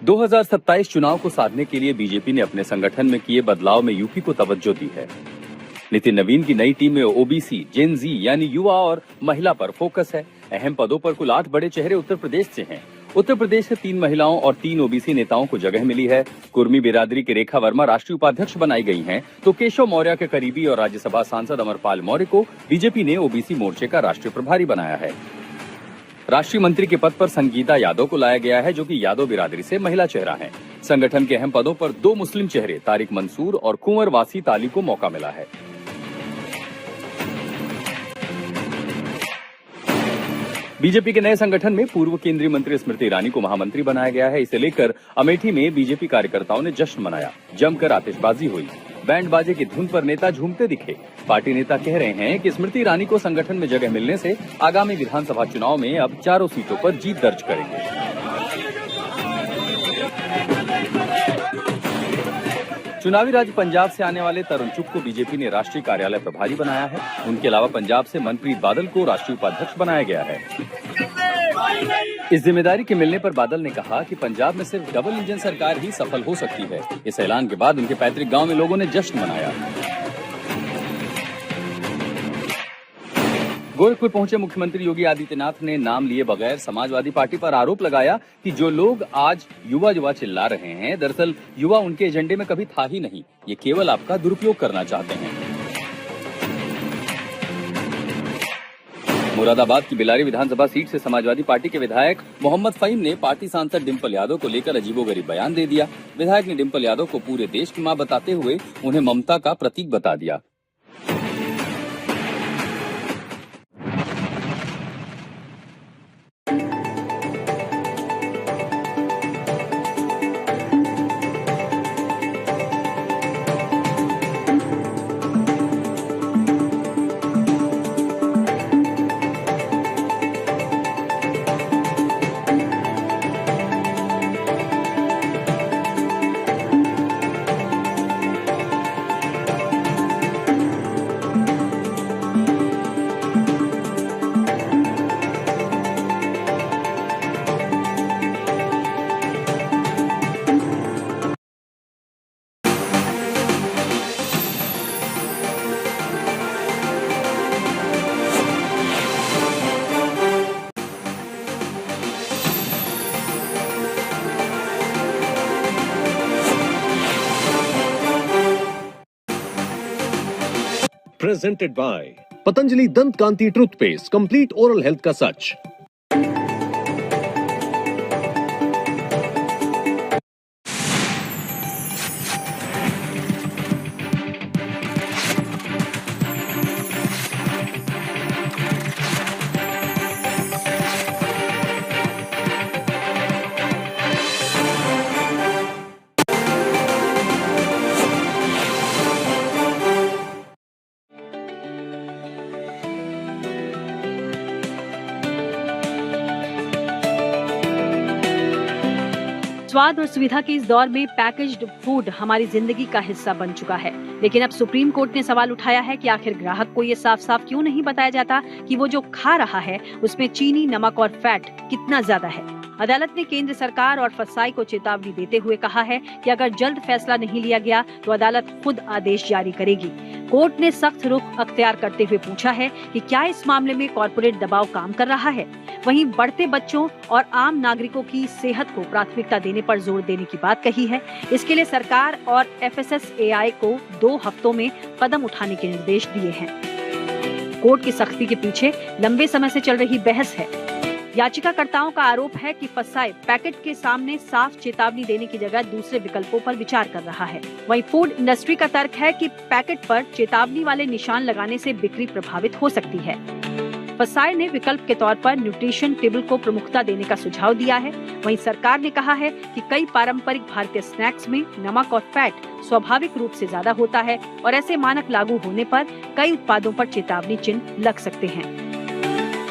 2027 चुनाव को साधने के लिए बीजेपी ने अपने संगठन में किए बदलाव में यूपी को तवज्जो दी है। नितिन नवीन की नई टीम में ओबीसी, जेन जी यानी युवा और महिला पर फोकस है। अहम पदों पर कुल 8 बड़े चेहरे उत्तर प्रदेश से हैं। उत्तर प्रदेश से 3 महिलाओं और 3 ओबीसी नेताओं को जगह मिली है। कुर्मी बिरादरी की रेखा वर्मा राष्ट्रीय उपाध्यक्ष बनाई गई हैं, तो केशव मौर्य के करीबी और राज्यसभा सांसद अमरपाल मौर्य को बीजेपी ने ओबीसी मोर्चे का राष्ट्रीय प्रभारी बनाया है। राष्ट्रीय मंत्री के पद पर संगीता यादव को लाया गया है, जो कि यादव बिरादरी से महिला चेहरा है। संगठन के अहम पदों पर 2 मुस्लिम चेहरे तारिक मंसूर और कुंवर वासी ताली को मौका मिला है। बीजेपी के नए संगठन में पूर्व केंद्रीय मंत्री स्मृति ईरानी को महामंत्री बनाया गया है। इसे लेकर अमेठी में बीजेपी कार्यकर्ताओं ने जश्न मनाया। जमकर आतिशबाजी हुई, बैंड बाजे की धुन पर नेता झूमते दिखे। पार्टी नेता कह रहे हैं कि स्मृति ईरानी को संगठन में जगह मिलने से आगामी विधानसभा चुनाव में अब 4 सीटों पर जीत दर्ज करेंगे। चुनावी राज्य पंजाब से आने वाले तरुण चुग को बीजेपी ने राष्ट्रीय कार्यालय प्रभारी बनाया है। उनके अलावा पंजाब से मनप्रीत बादल को राष्ट्रीय उपाध्यक्ष बनाया गया है। इस जिम्मेदारी के मिलने पर बादल ने कहा कि पंजाब में सिर्फ डबल इंजन सरकार ही सफल हो सकती है। इस ऐलान के बाद उनके पैतृक गांव में लोगों ने जश्न मनाया। गोरखपुर पहुंचे मुख्यमंत्री योगी आदित्यनाथ ने नाम लिए बगैर समाजवादी पार्टी पर आरोप लगाया कि जो लोग आज युवा युवा चिल्ला रहे हैं, दरअसल युवा उनके एजेंडे में कभी था ही नहीं। ये केवल आपका दुरुपयोग करना चाहते हैं। मुरादाबाद की बिलारी विधानसभा सीट से समाजवादी पार्टी के विधायक मोहम्मद फहीम ने पार्टी सांसद डिंपल यादव को लेकर अजीबोगरीब बयान दे दिया। विधायक ने डिंपल यादव को पूरे देश की मां बताते हुए उन्हें ममता का प्रतीक बता दिया। Presented by Patanjali Dant Kanti Toothpaste, complete oral health का सच। स्वाद और सुविधा के इस दौर में पैकेज्ड फूड हमारी जिंदगी का हिस्सा बन चुका है, लेकिन अब सुप्रीम कोर्ट ने सवाल उठाया है कि आखिर ग्राहक को ये साफ साफ क्यों नहीं बताया जाता कि वो जो खा रहा है उसमें चीनी, नमक और फैट कितना ज्यादा है। अदालत ने केंद्र सरकार और फसाई को चेतावनी देते हुए कहा है कि अगर जल्द फैसला नहीं लिया गया तो अदालत खुद आदेश जारी करेगी। कोर्ट ने सख्त रुख अख्तियार करते हुए पूछा है कि क्या इस मामले में कॉर्पोरेट दबाव काम कर रहा है। वहीं बढ़ते बच्चों और आम नागरिकों की सेहत को प्राथमिकता देने पर जोर देने की बात कही है। इसके लिए सरकार और FSSAI को 2 हफ्तों में कदम उठाने के निर्देश दिए हैं। कोर्ट की सख्ती के पीछे लंबे समय से चल रही बहस है। याचिकाकर्ताओं का आरोप है कि फसाई पैकेट के सामने साफ चेतावनी देने की जगह दूसरे विकल्पों पर विचार कर रहा है। वहीं फूड इंडस्ट्री का तर्क है कि पैकेट पर चेतावनी वाले निशान लगाने से बिक्री प्रभावित हो सकती है। फसाई ने विकल्प के तौर पर न्यूट्रिशन टेबल को प्रमुखता देने का सुझाव दिया है। वहीं सरकार ने कहा है कि कई पारंपरिक भारतीय स्नैक्स में नमक और फैट स्वाभाविक रूप से ज्यादा होता है और ऐसे मानक लागू होने पर कई उत्पादों पर चेतावनी चिन्ह लग सकते हैं।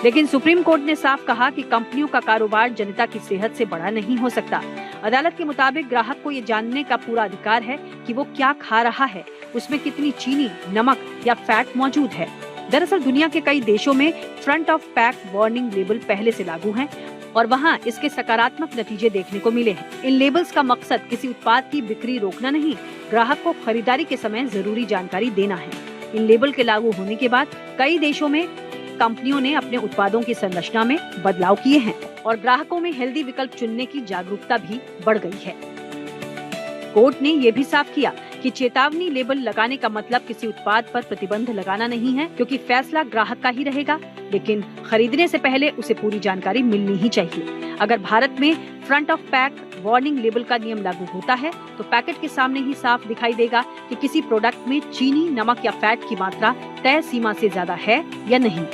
लेकिन सुप्रीम कोर्ट ने साफ कहा कि कंपनियों का कारोबार जनता की सेहत से बड़ा नहीं हो सकता। अदालत के मुताबिक ग्राहक को ये जानने का पूरा अधिकार है कि वो क्या खा रहा है, उसमें कितनी चीनी, नमक या फैट मौजूद है। दरअसल दुनिया के कई देशों में front of pack warning label पहले से लागू हैं और वहाँ इसके सकारात्मक नतीजे देखने को मिले हैं। इन लेबल्स का मकसद किसी उत्पाद की बिक्री रोकना नहीं, ग्राहक को खरीदारी के समय जरूरी जानकारी देना है। इन लेबल के लागू होने के बाद कई देशों में कंपनियों ने अपने उत्पादों की संरचना में बदलाव किए हैं और ग्राहकों में हेल्दी विकल्प चुनने की जागरूकता भी बढ़ गई है। कोर्ट ने ये भी साफ किया कि चेतावनी लेबल लगाने का मतलब किसी उत्पाद पर प्रतिबंध लगाना नहीं है, क्योंकि फैसला ग्राहक का ही रहेगा, लेकिन खरीदने से पहले उसे पूरी जानकारी मिलनी ही चाहिए। अगर भारत में front of pack warning label का नियम लागू होता है तो पैकेट के सामने ही साफ दिखाई देगा कि किसी प्रोडक्ट में चीनी, नमक या फैट की मात्रा तय सीमा से ज्यादा है या नहीं।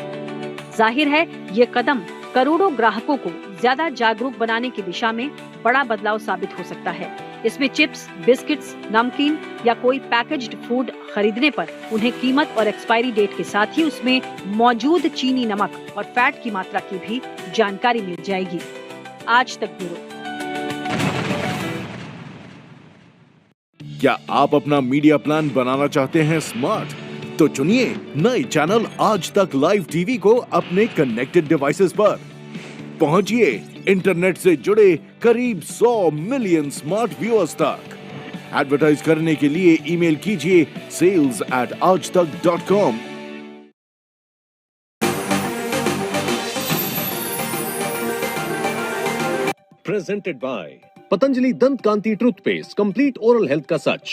जाहिर है ये कदम करोड़ों ग्राहकों को ज्यादा जागरूक बनाने की दिशा में बड़ा बदलाव साबित हो सकता है। इसमें चिप्स, बिस्किट्स, नमकीन या कोई पैकेज्ड फूड खरीदने पर उन्हें कीमत और एक्सपायरी डेट के साथ ही उसमें मौजूद चीनी, नमक और फैट की मात्रा की भी जानकारी मिल जाएगी। आज तक ब्यूरो। क्या आप अपना मीडिया प्लान बनाना चाहते हैं स्मार्ट? तो चुनिए नए चैनल आज तक लाइव टीवी को अपने कनेक्टेड डिवाइसेस पर। पहुंचिए इंटरनेट से जुड़े करीब 100 मिलियन स्मार्ट व्यूअर्स तक। एडवर्टाइज करने के लिए ईमेल कीजिए sales@aajtak.com। Presented by Patanjali Dant Kanti Toothpaste, complete oral health का सच।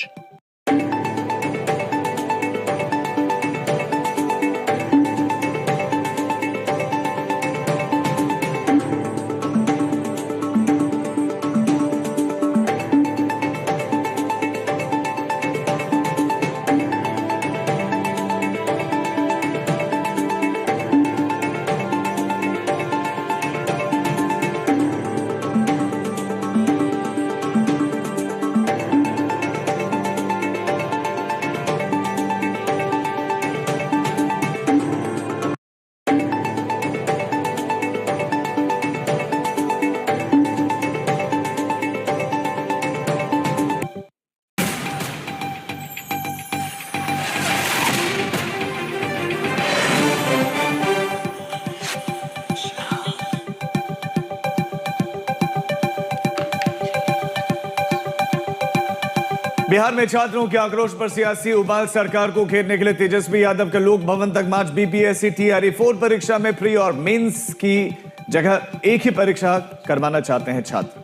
बिहार में छात्रों के आक्रोश पर सियासी उबाल, सरकार को घेरने के लिए तेजस्वी यादव का लोक भवन तक मार्च। बीपीएससी TRE 4 परीक्षा में प्री और मेंस की जगह एक ही परीक्षा करवाना चाहते हैं छात्र।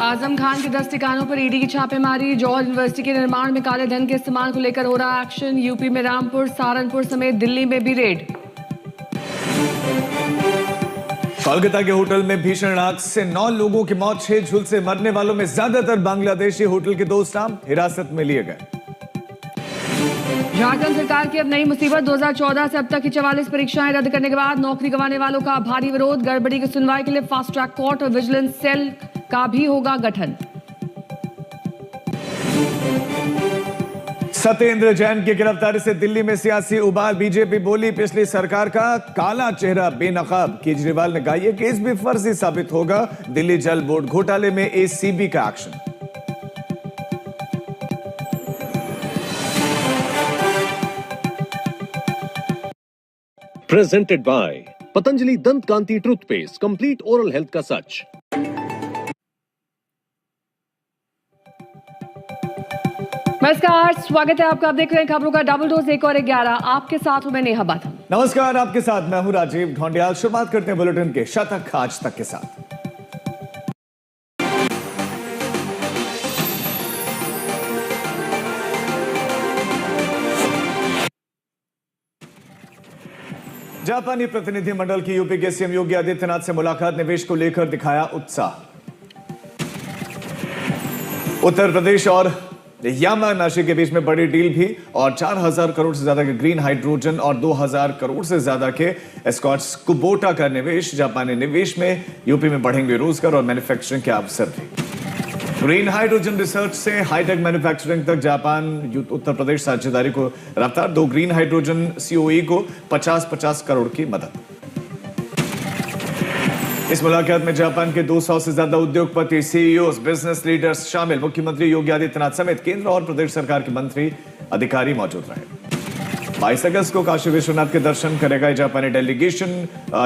आजम खान के 10 ठिकानों पर ईडी की छापेमारी। जॉर्ज यूनिवर्सिटी के निर्माण में काले धन के इस्तेमाल को लेकर हो रहा एक्शन। यूपी में रामपुर, सहारनपुर समेत दिल्ली में भी रेड। कोलकाता के होटल में भीषण आग से 9 लोगों की मौत, 6 झुलसे मरने वालों में ज्यादातर बांग्लादेशी। होटल के 2 स्टाफ हिरासत में लिए गए। झारखंड सरकार की अब नई मुसीबत। 2014 से अब तक की 44 परीक्षाएं रद्द करने के बाद नौकरी गंवाने वालों का भारी विरोध। गड़बड़ी की सुनवाई के लिए फास्ट ट्रैक कोर्ट और विजिलेंस सेल का भी होगा गठन। सत्येंद्र जैन की गिरफ्तारी से दिल्ली में सियासी उबाल। बीजेपी बोली पिछली सरकार का काला चेहरा बेनकाब। केजरीवाल ने कहा यह केस भी फर्जी साबित होगा। दिल्ली जल बोर्ड घोटाले में ACB का action. Presented by Patanjali Dant Kanti Toothpaste, complete oral health का सच। नमस्कार, स्वागत है आपका। आप देख रहे हैं खबरों का डबल डोज 1 और 11। आपके साथ हूं मैं नेहा बाथम। नमस्कार, आपके साथ मैं हूं राजीव ढोंडियाल। शुरुआत करते हैं बुलेटिन के शतक आज तक के साथ। जापानी प्रतिनिधिमंडल की यूपी के सीएम योगी आदित्यनाथ से मुलाकात। निवेश को लेकर दिखाया उत्साह। उत्तर प्रदेश और यामानाशी के बीच में बड़ी डील भी और 4000 करोड़ से ज्यादा के ग्रीन हाइड्रोजन और 2000 करोड़ से ज्यादा के एस्कॉट्स कुबोटा का निवेश। जापानी निवेश में यूपी में बढ़ेंगे रोजगार और मैन्युफैक्चरिंग के अवसर भी। ग्रीन हाइड्रोजन रिसर्च से हाईटेक मैन्युफैक्चरिंग तक जापान उत्तर प्रदेश साझेदारी को रफ्तार। 2 ग्रीन हाइड्रोजन COE को 50-50 करोड़ की मदद। इस मुलाकात में जापान के 200 से ज्यादा उद्योगपति, CEOs, बिजनेस लीडर्स शामिल। मुख्यमंत्री योगी आदित्यनाथ समेत केंद्र और प्रदेश सरकार के मंत्री, अधिकारी मौजूद रहे। 22 अगस्त को काशी विश्वनाथ के दर्शन करेगा जापानी delegation.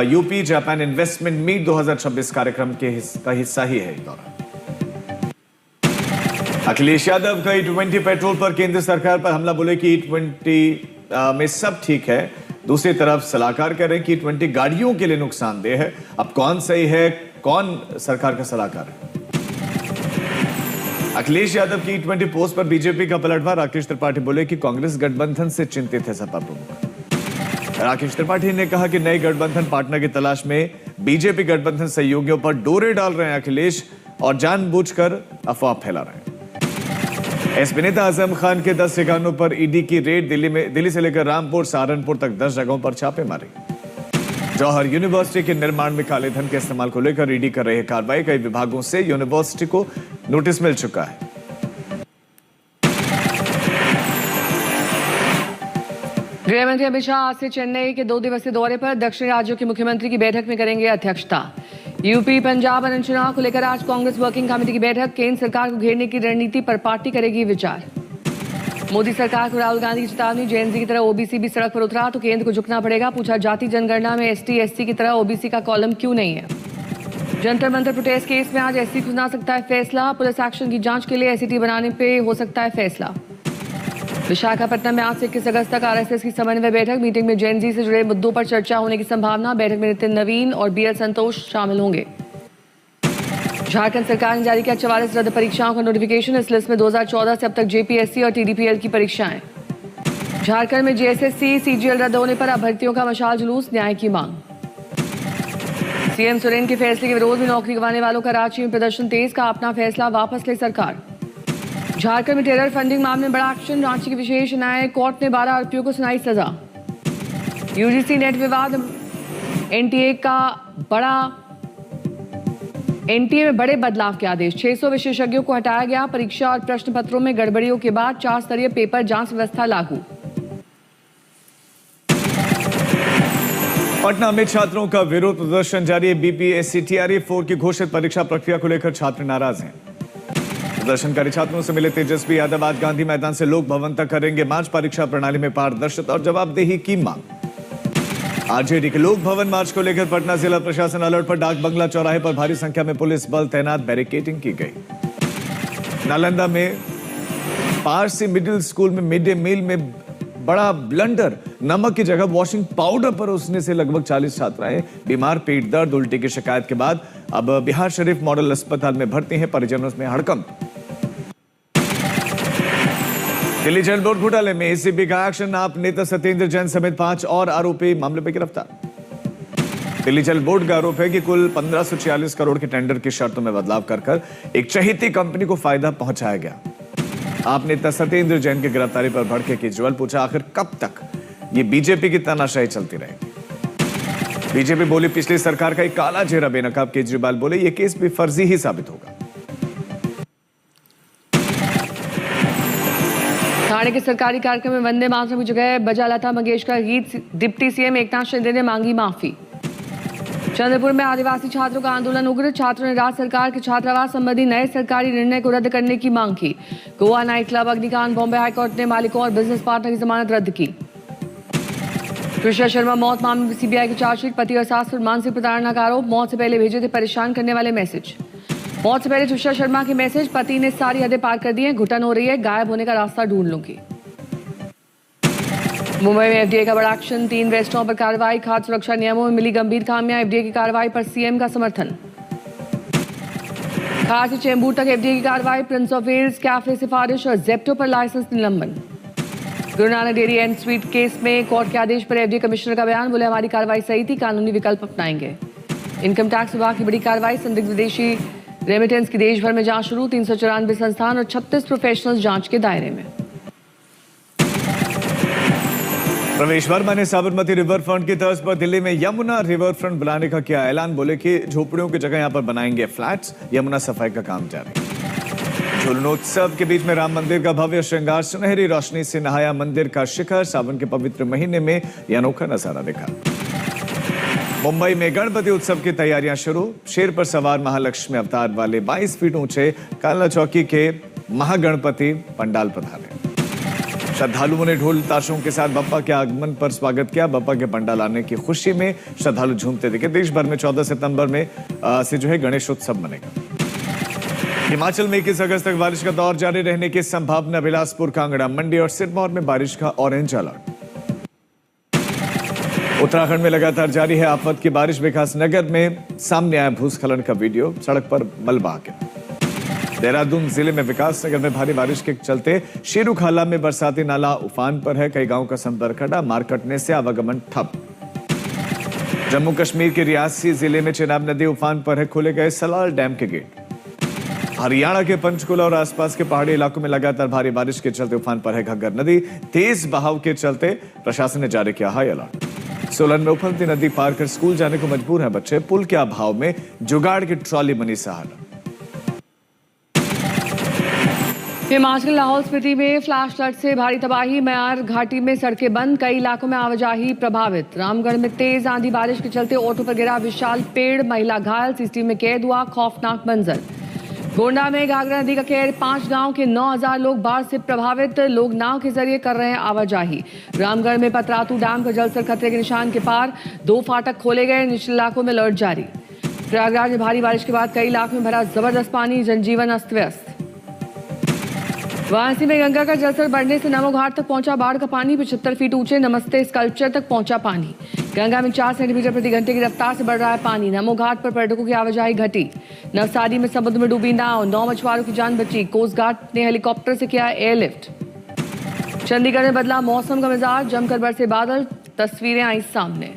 UP Japan investment meet 2026 कार्यक्रम का हिस्सा ही है दौरा। अखिलेश यादव का E20 पेट्रोल पर केंद्र सरकार पर हमला, बोले कि E20 में सब ठीक है। दूसरी तरफ सलाहकार कह रहे हैं कि E20 गाड़ियों के लिए नुकसानदेह है। अब कौन सही है, कौन सरकार का सलाहकार है? अखिलेश यादव की E20 पोस्ट पर बीजेपी का पलटवार। राकेश त्रिपाठी बोले कि कांग्रेस गठबंधन से चिंतित है सपा प्रमुख। राकेश त्रिपाठी ने कहा कि नए गठबंधन पार्टनर की तलाश में बीजेपी गठबंधन सहयोगियों पर डोरे डाल रहे हैं अखिलेश और जानबूझकर अफवाह फैला रहे हैं। एसपी नेता आजम खान के 10 ठिकानों पर ईडी की रेड। दिल्ली से लेकर रामपुर सहारनपुर तक 10 जगहों पर छापे मारे। जौहर यूनिवर्सिटी के निर्माण में काले धन के इस्तेमाल को लेकर ईडी कर रही है कार्रवाई। कई विभागों से यूनिवर्सिटी को नोटिस मिल चुका है। गृह मंत्री अमित शाह आज से चेन्नई के 2 दिवसीय दौरे पर दक्षिणी राज्यों के मुख्यमंत्री की बैठक में करेंगे अध्यक्षता। यूपी पंजाब और चुनाव को लेकर आज कांग्रेस वर्किंग कमेटी की बैठक। केंद्र सरकार को घेरने की रणनीति पर पार्टी करेगी विचार। मोदी सरकार को राहुल गांधी की चेतावनी। जेएनजी की तरह ओबीसी भी सड़क पर उतरा तो केंद्र को झुकना पड़ेगा। पूछा, जाति जनगणना में एसटी एससी की तरह ओबीसी का कॉलम क्यों नहीं है? जंतर मंतर प्रोटेस्ट केस में आज एससी सुना सकता है फैसला। पुलिस एक्शन की जांच के लिए एसीटी बनाने पे हो सकता है फैसला। विशाखापट्टनम में आज से 21 अगस्त तक आरएसएस की समन्वय बैठक। मीटिंग में जेएनजी से जुड़े मुद्दों पर चर्चा होने की संभावना। बैठक में नितिन नवीन और बीएल संतोष शामिल होंगे। झारखंड सरकार ने जारी किया 44 रद्द परीक्षाओं का नोटिफिकेशन। इस लिस्ट में 2014 से अब तक जेपीएससी और टीडीपीएल की परीक्षाएं। झारखंड में जेएसएससी सीजीएल रद्द होने पर अभ्यर्थियों का मशाल जुलूस, न्याय की मांग। सीएम सोरेन के फैसले के विरोध में नौकरी गंवाने वालों का रांची में प्रदर्शन तेज। का अपना फैसला वापस ले सरकार। झारखंड में टेरर फंडिंग मामले में बड़ा एक्शन। रांची की विशेष न्यायालय कोर्ट ने 12 आरोपियों को सुनाई सजा। यूजीसी नेट विवाद, एनटीए में बड़े बदलाव के आदेश। 600 विशेषज्ञों को हटाया गया। परीक्षा और प्रश्न पत्रों में गड़बड़ियों के बाद 4 स्तरीय पेपर जांच व्यवस्था लागू। पटना में छात्रों का विरोध प्रदर्शन जारी है। बीपीएससी टीआरई 4 की घोषित परीक्षा प्रक्रिया को लेकर छात्र नाराज हैं। प्रदर्शनकारी छात्रों से मिले तेजस्वी यादव आज गांधी मैदान से लोक भवन तक करेंगे मार्च। परीक्षा प्रणाली में पारदर्शिता और जवाबदेही की मांग। आरजेडी के लोक भवन मार्च को लेकर पटना जिला प्रशासन अलर्ट पर। डाक बंगला चौराहे पर भारी संख्या में पुलिस बल तैनात, बैरिकेडिंग की गई। नालंदा में पारसी मिडिल स्कूल में मिड डे मील में बड़ा ब्लंडर। नमक की जगह वॉशिंग पाउडर परोसने से लगभग 40 छात्राएं बीमार। पेट दर्द उल्टी की शिकायत के बाद अब बिहार शरीफ मॉडल अस्पताल में भर्ती हैं। परिजनों में हड़कंप। दिल्ली जल बोर्ड घोटाले में एसीबी का एक्शन। आप नेता सत्येंद्र जैन समेत 5 और आरोपी मामले में गिरफ्तार। दिल्ली जल बोर्ड का आरोप है कि कुल 1546 करोड़ के टेंडर की शर्तों में बदलाव कर एक चहेती कंपनी को फायदा पहुंचाया गया। आप नेता सत्येंद्र जैन की गिरफ्तारी पर भड़के केजरीवाल। पूछा, आखिर कब तक ये बीजेपी की तानाशाही चलती रहेगी? बीजेपी बोली, पिछली सरकार का एक काला चेहरा बेनकाब। केजरीवाल बोले, ये केस भी फर्जी ही साबित होगा। ठाणे के सरकारी कार्यक्रम में वंदे मातरम की जगह बजा लता मंगेशकर गीत। डिप्टी सीएम एकनाथ शिंदे ने मांगी माफी। चंद्रपुर में आदिवासी छात्रों का आंदोलन उग्र। छात्रों ने राज्य सरकार के छात्रावास संबंधी नए सरकारी निर्णय को रद्द करने की मांग की। गोवा नाइट क्लब अग्निकांड, बॉम्बे हाईकोर्ट ने मालिकों और बिजनेस पार्टनर की जमानत रद्द की। तुषार शर्मा मौत मामले में सीबीआई की चार्जशीट। पति और सास पर मानसिक प्रताड़ना का आरोप। मौत से पहले भेजे थे परेशान करने वाले मैसेज। मौत से पहले तुषार शर्मा के मैसेज, पति ने सारी हदें पार कर दी है, घुटन हो रही है, गायब होने का रास्ता ढूंढ लूंगी। मुंबई में एफडीए का बड़ा एक्शन। 3 रेस्टोरेंट पर कार्रवाई। खाद्य सुरक्षा नियमों में मिली गंभीर खामियां। एफडीए की कार्रवाई पर सीएम का समर्थन। खास से चेंबूर तक एफडीए की कार्रवाई। प्रिंस ऑफ वेल्स कैफे सिफारिश और जेप्टो पर लाइसेंस निलंबन। Guru Nanak dairy and sweet case में कोर्ट के आदेश पर एफडीए कमिश्नर का बयान। बोले, हमारी कार्रवाई सही थी, कानूनी विकल्प अपनाएंगे। इनकम टैक्स विभाग की बड़ी कार्रवाई। संदिग्ध विदेशी रेमिटेंस की देश भर में जांच शुरू। 394 संस्थान और 36 प्रोफेशनल्स जांच के दायरे में। प्रवेश वर्मा ने साबरमती रिवर फ्रंट की तर्ज पर दिल्ली में यमुना रिवर फ्रंट बनाने का किया ऐलान। बोले कि झोपड़ियों की जगह यहां पर बनाएंगे फ्लैट्स। यमुना सफाई का काम जारी। झूलनोत्सव के बीच में राम मंदिर का भव्य श्रृंगार। सुनहरी रोशनी से नहाया मंदिर का शिखर। सावन के पवित्र महीने में यह अनोखा नजारा देखा। मुंबई में गणपति उत्सव की तैयारियां शुरू। शेर पर सवार महालक्ष्मी अवतार वाले 22 फीट ऊंचे काला चौकी के महागणपति पंडाल पधारे। श्रद्धालुओं ने ढोल ताशों के साथ बप्पा के आगमन पर स्वागत किया। बप्पा के पंडाल आने की खुशी में श्रद्धालु झूमते दिखे। देश भर में 14 सितंबर में से जो है गणेश उत्सव मनेगा। हिमाचल में 21 अगस्त तक बारिश का दौर जारी रहने की संभावना। बिलासपुर, कांगड़ा, मंडी और सिरमौर में बारिश का ऑरेंज अलर्ट। उत्तराखंड में लगातार जारी है आफत की बारिश। विकासनगर में सामने आया भूस्खलन का वीडियो, सड़क पर मलबा आ गया। देहरादून जिले में विकासनगर में भारी बारिश के चलते शेरूखाला में बरसाती नाला उफान पर है। कई गांवों का संपर्क कटा, मार कटने से आवागमन ठप। जम्मू कश्मीर के रियासी जिले में चेनाब नदी उफान पर है, खोले गए सलाल डैम के गेट। हरियाणा के पंचकुला और आसपास के पहाड़ी इलाकों में लगातार भारी बारिश के चलते उफान पर है घग्गर नदी। तेज बहाव के चलते प्रशासन ने जारी किया हाई अलर्ट। सोलन में उफनती नदी पार कर स्कूल जाने को मजबूर हैं बच्चे। पुल के अभाव में जुगाड़ की ट्रॉली बनी सहारा। हिमाचल लाहौल स्पीति में फ्लैश फ्लड से भारी तबाही। म्यार घाटी में सड़कें बंद, कई इलाकों में आवाजाही प्रभावित। रामगढ़ में तेज आंधी बारिश के चलते ऑटो पर गिरा विशाल पेड़, महिला घायल, सीसीटीवी में कैद हुआ खौफनाक मंजर। गोंडा में घाघरा नदी का कहर, 5 गांव के 9000 लोग बाढ़ से प्रभावित। लोग नाव के जरिए कर रहे हैं आवाजाही। रामगढ़ में पतरातू डैम का जलस्तर खतरे के निशान के पार, 2 फाटक खोले गए, निचले इलाकों में अलर्ट जारी। प्रयागराज में भारी बारिश के बाद कई इलाकों में भरा जबरदस्त पानी, जनजीवन अस्त व्यस्त। वाराणसी में गंगा का जलस्तर बढ़ने से नमो घाट तक पहुंचा बाढ़ का पानी। 75 फीट ऊंचे नमस्ते स्कल्पचर तक पहुंचा पानी। गंगा में 4 सेंटीमीटर प्रति घंटे की रफ्तार से बढ़ रहा है पानी। नमो घाट पर पर्यटकों की आवाजाही घटी। नवसारी में समुद्र में डूबी नाव, 9 मछुआरों की जान बची। कोस्ट गार्ड ने हेलीकॉप्टर से किया एयरलिफ्ट। चंडीगढ़ में बदला मौसम का मिजाज, जमकर बरसे बादल, तस्वीरें आई सामने।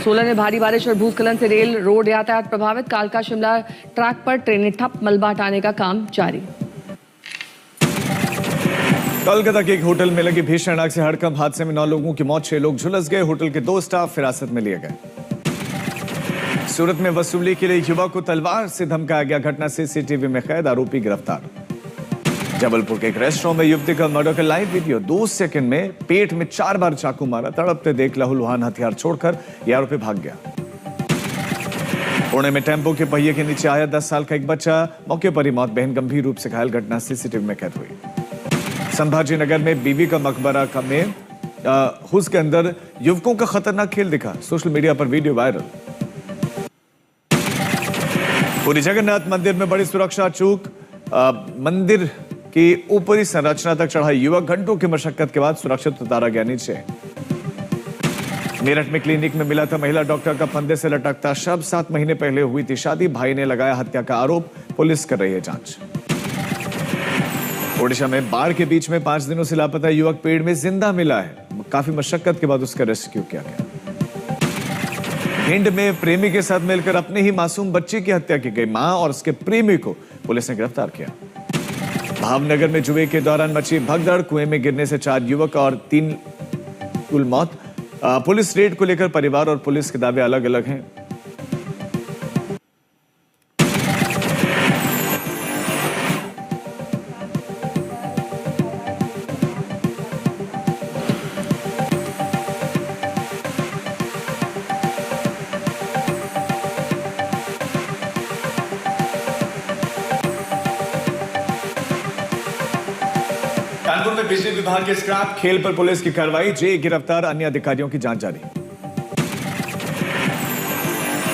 सोलन में भारी बारिश और भूस्खलन से रेल रोड यातायात प्रभावित। कालका शिमला ट्रैक पर ट्रेनें ठप, मलबा हटाने का काम जारी। कोलकाता के एक होटल में लगी भीषण आग से हड़कंप हादसे में 9 लोगों की मौत, 6 लोग झुलस गए। होटल के 2 स्टाफ हिरासत में लिए गए। सूरत में वसूली के लिए युवक को तलवार से धमकाया गया। घटना सीसीटीवी में कैद, आरोपी गिरफ्तार। जबलपुर के एक रेस्टोरेंट में युवती का मर्डर का लाइव वीडियो। 2 सेकंड में पेट में 4 बार चाकू मारा। तड़पते देख लहूलुहान हथियार छोड़कर यह आरोपी भाग गया। पुणे में टेम्पो के पहिए के नीचे आया 10 साल का एक बच्चा, मौके पर ही मौत, बहन गंभीर रूप से घायल। घटना सीसीटीवी में कैद हुई। संभाजी नगर में बीवी का मकबरा में हुस के अंदर युवकों का खतरनाक खेल दिखा। सोशल मीडिया पर वीडियो वायरल। पूरी जगन्नाथ मंदिर में बड़ी सुरक्षा चूक। मंदिर की ऊपरी संरचना तक चढ़ा युवक, घंटों की मशक्कत के बाद सुरक्षित उतारा गया नीचे। मेरठ में क्लिनिक में मिला था महिला डॉक्टर का फंदे से लटकता शव। 7 महीने पहले हुई थी शादी, भाई ने लगाया हत्या का आरोप। पुलिस कर रही है जांच। ओडिशा में बाढ़ के बीच में 5 दिनों से लापता युवक पेड़ में जिंदा मिला है। काफी मशक्कत के बाद उसका रेस्क्यू किया गया। भिंड में प्रेमी के साथ मिलकर अपने ही मासूम बच्चे की हत्या की गई। मां और उसके प्रेमी को पुलिस ने गिरफ्तार किया। भावनगर में जुए के दौरान मची भगदड़, कुएं में गिरने से 4 युवक और 3 कुल मौत। पुलिस रेड को लेकर परिवार और पुलिस के दावे अलग अलग हैं। कानपुर में बिजली विभाग के स्क्रैप खेल पर पुलिस की कार्रवाई। जे गिरफ्तार, अन्य अधिकारियों की जांच जारी।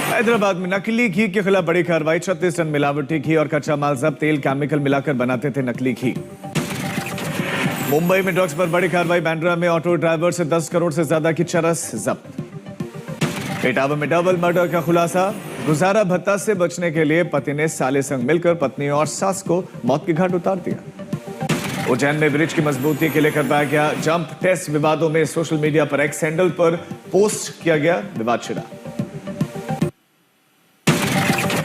हैदराबाद में नकली घी के खिलाफ बड़ी कार्रवाई। 36 टन मिलावटी घी और कच्चा माल जब्त। तेल केमिकल मिलाकर बनाते थे नकली घी। मुंबई में ड्रग्स पर बड़ी कार्रवाई। बांद्रा में ऑटो ड्राइवर से 10 करोड़ से ज्यादा की चरस जब्त। इटावा में डबल मर्डर का खुलासा। गुजारा भत्ता से बचने के लिए पति ने साले संग मिलकर पत्नी और सास को मौत के घाट उतार दिया। उज्जैन में ब्रिज की मजबूती के लिए करवाया गया जंप टेस्ट। विवादों में सोशल मीडिया पर एक्स हैंडल पर पोस्ट किया गया, विवाद छिड़ा।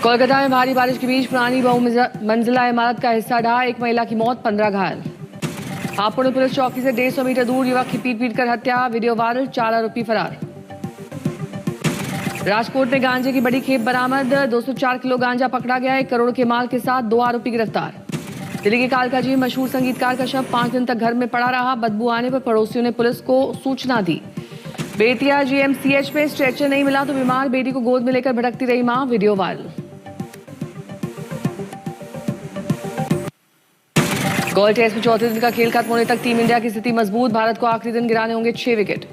कोलकाता में भारी बारिश के बीच पुरानी बहुमंजिला इमारत का हिस्सा ढहा, 1 महिला की मौत, 15 घायल। हापुड़ में पुलिस चौकी से 150 मीटर दूर युवक की पीट कर हत्या, वीडियो वायरल, 4 आरोपी फरार। राजकोट में गांजे की बड़ी खेप बरामद, 204 किलो गांजा पकड़ा गया। 1 करोड़ के माल के साथ 2 आरोपी गिरफ्तार। दिल्ली के कालकाजी में मशहूर संगीतकार का शव 5 दिन तक घर में पड़ा रहा। बदबू आने पर पड़ोसियों ने पुलिस को सूचना दी। बेतिया जीएमसीएच में स्ट्रेचर नहीं मिला तो बीमार बेटी को गोद में लेकर भटकती रही मां, वीडियो वायरल। गोल्ड टेस्ट में चौथे दिन का खेल खत्म होने तक टीम इंडिया की स्थिति मजबूत। भारत को आखिरी दिन गिराने होंगे 6 विकेट।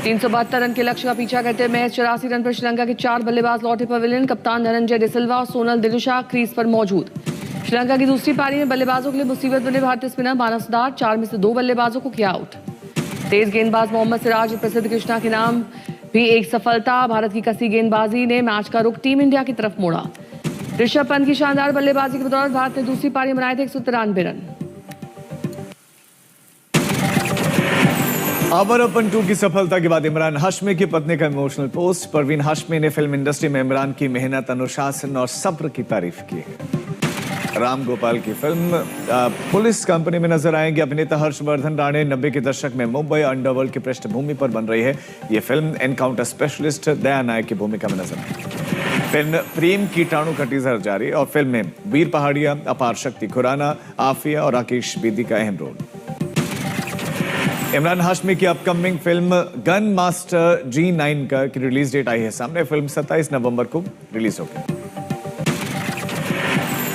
372 रन के लक्ष्य का पीछा करते महज 84 रन पर श्रीलंका के 4 बल्लेबाज लौटे पवेलियन। कप्तान धनंजय डिसिल्वा और सोनल दिनुशा क्रीज पर मौजूद। श्रीलंका की दूसरी पारी में बल्लेबाजों के लिए मुसीबत बने भारतीय स्पिनर मानव सिद्धार्थ। 4 में से 2 बल्लेबाजों को किया आउट। तेज गेंदबाज मोहम्मद सिराज और प्रसिद्ध कृष्णा के नाम भी एक सफलता। भारत की कसी गेंदबाजी ने मैच का रुख टीम इंडिया की तरफ मोड़ा। ऋषभ पंत की शानदार बल्लेबाजी की बदौलत भारत ने दूसरी पारी बनाए थे 193 रन। अमर अपन 2 की सफलता के बाद इमरान हाशमी की पत्नी का इमोशनल पोस्ट। परवीन हाशमी ने फिल्म इंडस्ट्री में इमरान की मेहनत, अनुशासन और सब्र की तारीफ की है। राम गोपाल की फिल्म पुलिस कंपनी में नजर आएंगे अभिनेता हर्षवर्धन राणे। 90 के दशक में मुंबई अंडरवर्ल्ड की पृष्ठभूमि पर बन रही है ये फिल्म। एनकाउंटर स्पेशलिस्ट दया नायक की भूमिका में नजर आएगी। फिल्म प्रेम कीटाणु का टीजर जारी और फिल्म में वीर पहाड़िया, अपार शक्ति खुराना, आफिया और राकेश बेदी का अहम रोल। इमरान हाशमी की upcoming film gun master G9 का रिलीज डेट आई है सामने। फिल्म 27 नवंबर को रिलीज होगी।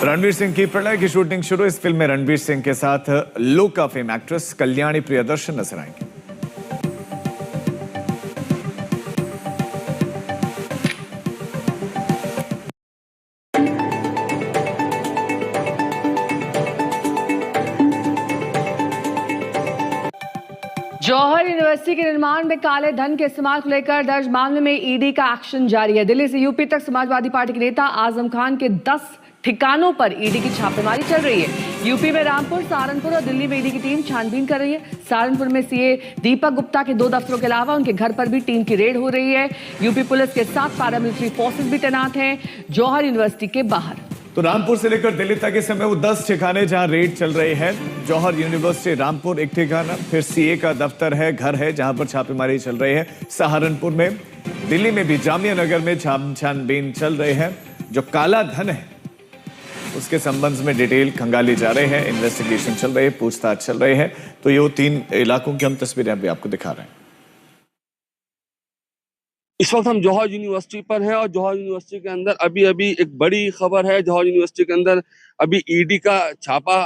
रणवीर सिंह की प्रलय की शूटिंग शुरू। इस फिल्म में रणवीर सिंह के साथ लोका फेम एक्ट्रेस कल्याणी प्रियदर्शन नजर आएंगी। जौहर यूनिवर्सिटी के निर्माण में काले धन के इस्तेमाल को लेकर दर्ज मामले में ईडी का एक्शन जारी है। दिल्ली से यूपी तक समाजवादी पार्टी के नेता आजम खान के 10 ठिकानों पर ईडी की छापेमारी चल रही है। यूपी में रामपुर, सहारनपुर और दिल्ली में ईडी की टीम छानबीन कर रही है। सहारनपुर में सीए दीपक गुप्ता के 2 दफ्तरों के अलावा उनके घर पर भी टीम की रेड हो रही है। यूपी पुलिस के 7 पैरामिलिट्री फोर्सेस भी तैनात हैं जौहर यूनिवर्सिटी के बाहर। तो रामपुर से लेकर दिल्ली तक इस समय वो 10 ठिकाने जहां रेड चल रहे हैं। जौहर यूनिवर्सिटी रामपुर एक ठिकाना, फिर सीए का दफ्तर है, घर है जहां पर छापेमारी चल रही है सहारनपुर में। दिल्ली में भी जामिया नगर में छानबीन चल रहे हैं। जो काला धन है उसके संबंध में डिटेल खंगाली जा रहे हैं, इन्वेस्टिगेशन चल रही है, पूछताछ चल रही है। तो ये 3 इलाकों की हम तस्वीरें अभी आपको दिखा रहे हैं। इस वक्त हम जौहर यूनिवर्सिटी पर हैं और जौहर यूनिवर्सिटी के अंदर अभी एक बड़ी खबर है। जौहर यूनिवर्सिटी के अंदर अभी ईडी का छापा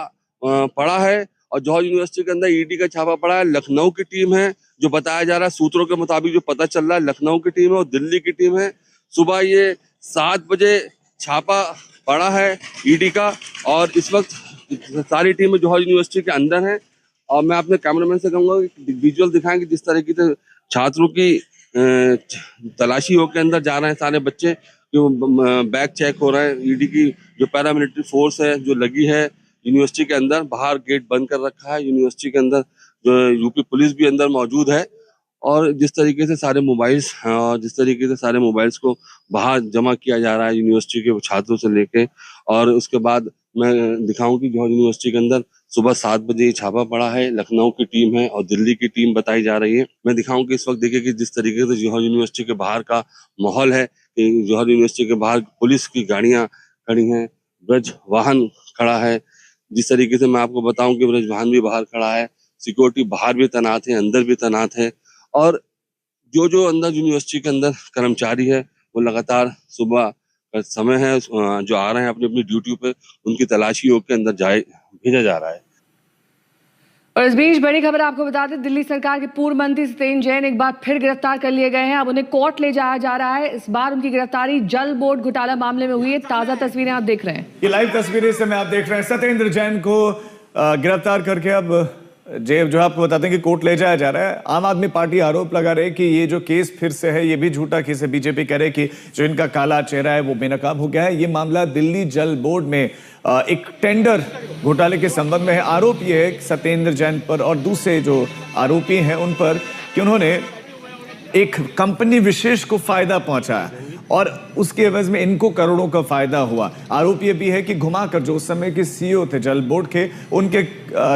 पड़ा है और जौहर यूनिवर्सिटी के अंदर ईडी का छापा पड़ा है। लखनऊ की टीम है, जो बताया जा रहा है सूत्रों के मुताबिक जो पता चल रहा है, लखनऊ की टीम है और दिल्ली की टीम है। सुबह ये 7 बजे छापा पड़ा है ईडी का और इस वक्त सारी टीमें जौहर यूनिवर्सिटी के अंदर हैं। और मैं अपने कैमरामैन से कहूँगा कि विजुअल दिखाएं कि जिस तरीके से छात्रों की तलाशी हो के अंदर जा रहे हैं सारे बच्चे, जो बैग चेक हो रहे हैं। ईडी की जो पैरामिलिट्री फोर्स है जो लगी है यूनिवर्सिटी के अंदर, बाहर गेट बंद कर रखा है। यूनिवर्सिटी के अंदर जो यूपी पुलिस भी अंदर मौजूद है और जिस तरीके से सारे मोबाइल्स को बाहर जमा किया जा रहा है यूनिवर्सिटी के छात्रों से लेके। और उसके बाद मैं दिखाऊं कि जौहर यूनिवर्सिटी के अंदर सुबह 7 बजे छापा पड़ा है। लखनऊ की टीम है और दिल्ली की टीम बताई जा रही है। मैं दिखाऊं कि इस वक्त देखिए कि जिस तरीके से जौहर यूनिवर्सिटी के बाहर का माहौल है कि जौहर यूनिवर्सिटी के बाहर पुलिस की गाड़ियां खड़ी हैं, ब्रज वाहन खड़ा है। जिस तरीके से मैं आपको बताऊं कि ब्रज वाहन भी बाहर खड़ा है, सिक्योरिटी बाहर भी तैनात है, अंदर भी तैनात है। और जो अंदर यूनिवर्सिटी के अंदर कर्मचारी है वो लगातार सुबह का समय है जो आ रहे हैं अपनी ड्यूटी पे, उनकी तलाशी होकर अंदर भेजा जा रहा है। और इस बीच बड़ी खबर आपको बता दें, दिल्ली सरकार के पूर्व मंत्री सत्येंद्र जैन एक बार फिर गिरफ्तार कर लिए गए हैं। अब उन्हें कोर्ट ले जाया जा रहा है। इस बार उनकी गिरफ्तारी जल बोर्ड घोटाला मामले में हुई है। ताजा तस्वीरें आप देख रहे हैं। ये लाइव तस्वीरें से आप देख रहे हैं। सत्येंद्र जैन को गिरफ्तार करके अब जो आपको बताते हैं कि कोर्ट ले जाया जा रहा है। आम आदमी पार्टी आरोप लगा रहे कि ये जो केस फिर से है ये भी झूठा केस है। बीजेपी कह रहे कि जो इनका काला चेहरा है वो बेनकाब हो गया है। ये मामला दिल्ली जल बोर्ड में एक टेंडर घोटाले के संबंध में है। आरोप ये है सत्येंद्र जैन पर और दूसरे जो आरोपी हैं उन पर कि उन्होंने एक कंपनी विशेष को फायदा पहुंचाया और उसके एवज में इनको करोड़ों का फायदा हुआ। आरोप ये भी है कि घुमाकर जो उस समय के सीईओ थे जल बोर्ड के, उनके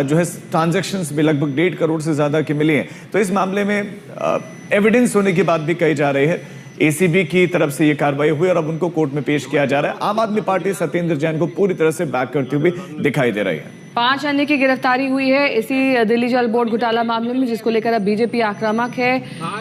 जो है ट्रांजैक्शंस भी लगभग 1.5 करोड़ से ज्यादा के मिले हैं। तो इस मामले में एविडेंस होने की बात भी कही जा रही है। एसीबी की तरफ से ये कार्रवाई हुई और अब उनको कोर्ट में पेश किया जा रहा है। आम आदमी पार्टी सत्येंद्र जैन को पूरी तरह से बैक करती हुई दिखाई दे रही है। 5 अन्य की गिरफ्तारी हुई है इसी दिल्ली जल बोर्ड घोटाला मामले में, जिसको लेकर अब बीजेपी आक्रामक है।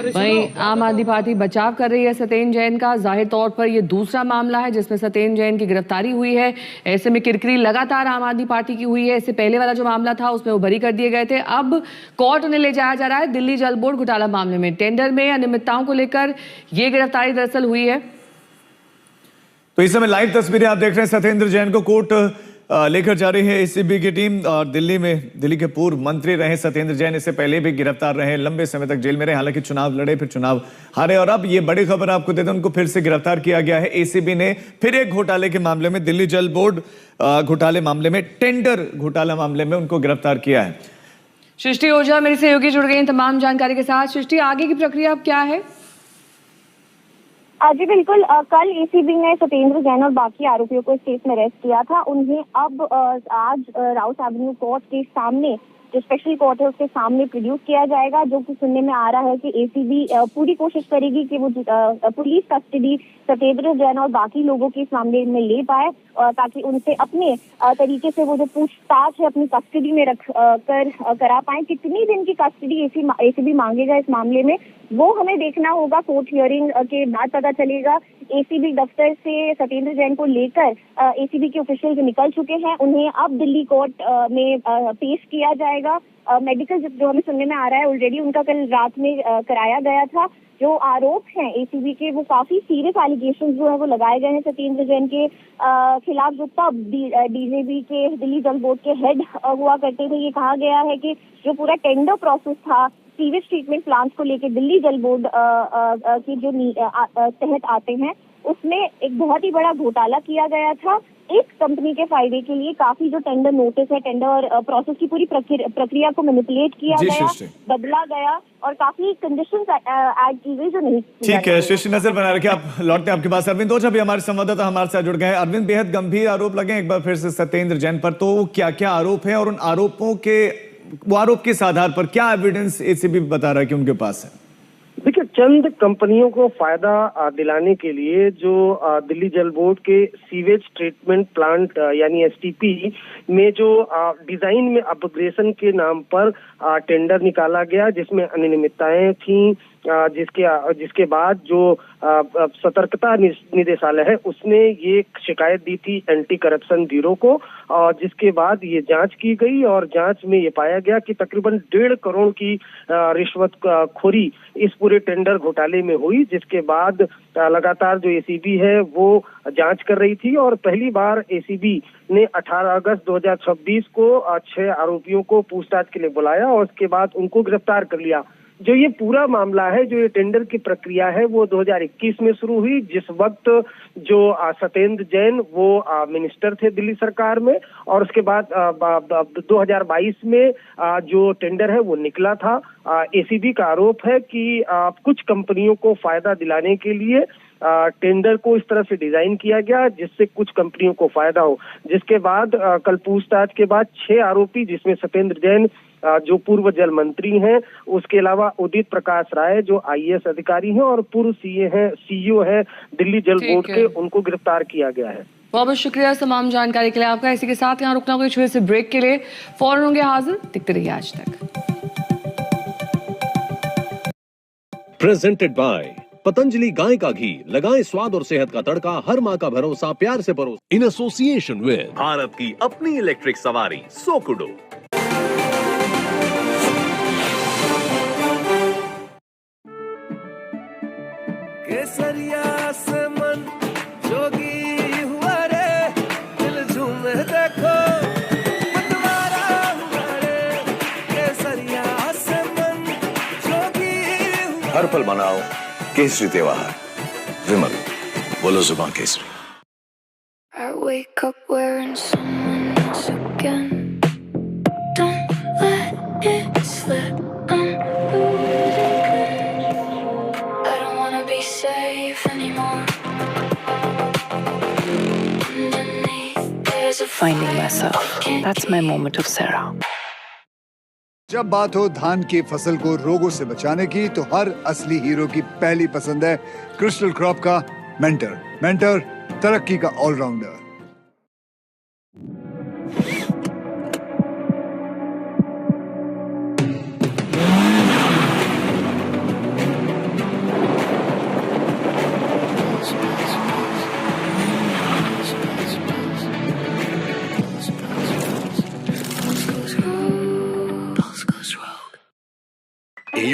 वहीं आम आदमी पार्टी बचाव कर रही है सत्येंद्र जैन का। जाहिर तौर पर यह दूसरा मामला है जिसमें सत्येंद्र जैन की गिरफ्तारी हुई है। ऐसे में किरकिरी लगातार आम आदमी पार्टी की हुई है। इससे पहले वाला जो मामला था उसमें वो बरी कर दिए गए थे। अब कोर्ट उन्हें ले जाया जा रहा है दिल्ली जल बोर्ड घोटाला मामले में। टेंडर में अनियमितताओं को लेकर यह गिरफ्तारी दरअसल हुई है। तो इस समय लाइव तस्वीरें आप देख रहे हैं। सत्येंद्र जैन को कोर्ट लेकर जा रही है एसीबी की टीम। और दिल्ली के पूर्व मंत्री रहे सत्येंद्र जैन, इससे पहले भी गिरफ्तार रहे, लंबे समय तक जेल में रहे, हालांकि चुनाव लड़े, फिर चुनाव हारे, और अब ये बड़ी खबर आपको देते हैं, उनको फिर से गिरफ्तार किया गया है। एसीबी ने फिर एक घोटाले के मामले में, दिल्ली जल बोर्ड घोटाले मामले में, टेंडर घोटाला मामले में उनको गिरफ्तार किया है। सृष्टि ओझा मेरे सहयोगी जुड़ गई हैं तमाम जानकारी के साथ। सृष्टि, आगे की प्रक्रिया अब क्या है? जी बिल्कुल, कल एसीबी ने सत्येंद्र जैन और बाकी आरोपियों को इस केस में अरेस्ट किया था। उन्हें अब आज राउस एवेन्यू कोर्ट के सामने, जो स्पेशल कोर्ट है उसके सामने प्रोड्यूस किया जाएगा, जो कि सुनने में आ रहा है कि एसीबी पूरी कोशिश करेगी कि वो पुलिस कस्टडी सत्येंद्र जैन और बाकी लोगों के इस मामले में ले पाए, ताकि उनसे अपने तरीके से वो जो पूछताछ है अपनी कस्टडी में रख कर करा पाए। कितनी दिन की कस्टडी एसीबी मांगेगा इस मामले में, वो हमें देखना होगा। कोर्ट हियरिंग के बाद पता चलेगा। एसीबी दफ्तर से सत्येंद्र जैन को लेकर एसीबी के ऑफिशियल निकल चुके हैं, उन्हें अब दिल्ली कोर्ट में पेश किया जाएगा। मेडिकल जो हमें सुनने में आ रहा है ऑलरेडी उनका कल रात में कराया गया था। जो आरोप हैं एसीबी के, वो काफी सीरियस एलिगेशंस जो है वो लगाए गए हैं सत्येंद्र जैन के खिलाफ, जो तब डीजेबी के दिल्ली जल बोर्ड के हेड हुआ करते थे। ये कहा गया है कि जो पूरा टेंडर प्रोसेस था सीवेज ट्रीटमेंट प्लांट्स को लेकर दिल्ली जल बोर्ड की जो तहत आते हैं, उसमें एक बहुत ही बड़ा घोटाला किया गया था एक कंपनी के फायदे के लिए। काफी जो टेंडर नोटिस है, टेंडर प्रोसेस की पूरी प्रक्रिया को मैनिपुलेट किया गया, बदला गया और काफी कंडीशंस ऐड की गई जो नहीं। ठीक है सृष्टि, नजर बना रखिए। आप लौटते हैं आपके पास अरविंद ओझा भी हमारे संवाददाता हमारे साथ जुड़ गए हैं। अरविंद, बेहद गंभीर आरोप लगे एक बार फिर से सत्येंद्र जैन पर, तो क्या क्या आरोप है और उन आरोपों के आरोप किस आधार पर, क्या एविडेंस एसीबी बता रहा है कि उनके पास है? देखिए, चंद कंपनियों को फायदा दिलाने के लिए जो दिल्ली जल बोर्ड के सीवेज ट्रीटमेंट प्लांट यानी एसटीपी में जो डिजाइन में अपग्रेडेशन के नाम पर टेंडर निकाला गया, जिसमें अनियमितताएं थी, जिसके बाद जो सतर्कता निदेशालय है उसने ये शिकायत दी थी एंटी करप्शन ब्यूरो को, और जिसके बाद ये जांच की गई और जांच में ये पाया गया कि तकरीबन 1.5 करोड़ की रिश्वत खोरी इस पूरे टेंडर घोटाले में हुई। जिसके बाद लगातार जो एसीबी है वो जांच कर रही थी और पहली बार एसीबी ने 18 अगस्त 2026 को 6 आरोपियों को पूछताछ के लिए बुलाया और उसके बाद उनको गिरफ्तार कर लिया। जो ये पूरा मामला है, जो ये टेंडर की प्रक्रिया है, वो 2021 में शुरू हुई, जिस वक्त जो सत्येंद्र जैन वो मिनिस्टर थे दिल्ली सरकार में, और उसके बाद 2022 में जो टेंडर है वो निकला था। एसीबी का आरोप है कि कुछ कंपनियों को फायदा दिलाने के लिए टेंडर को इस तरह से डिजाइन किया गया जिससे कुछ कंपनियों को फायदा हो। जिसके बाद कल पूछताछ के बाद 6 आरोपी, जिसमें सत्येंद्र जैन जो पूर्व जल मंत्री हैं, उसके अलावा उदित प्रकाश राय जो आईएएस अधिकारी हैं और पूर्व सीईओ है दिल्ली जल बोर्ड के, उनको गिरफ्तार किया गया है। बहुत बहुत शुक्रिया तमाम जानकारी के लिए आपका। इसी के साथ यहाँ रुकना कोई छोटे से ब्रेक के लिए, फौरन होंगे हाजिर, दिखते रहिए आज तक। प्रेजेंटेड बाय पतंजलि गाय का घी, लगाएं स्वाद और सेहत का तड़का, हर माँ का भरोसा, प्यार से परोस, इन एसोसिएशन विद भारत की अपनी इलेक्ट्रिक सवारी सोकुडो। केसरिया से मन जोगी हुआ रे, दिल झूमे देखो मतवारा हुआ रे, केसरिया से मन जोगी हुआ। हर पल मनाओ केसरी त्योहार, विमल बोलो जुबान Kesari. I wake up wearing someone else again. Don't let it slip. I'm losing. I don't wanna be safe anymore. Underneath there's a finding myself. That's my moment of Sarah. जब बात हो धान की फसल को रोगों से बचाने की, तो हर असली हीरो की पहली पसंद है क्रिस्टल क्रॉप का मेंटर। मेंटर तरक्की का ऑलराउंडर।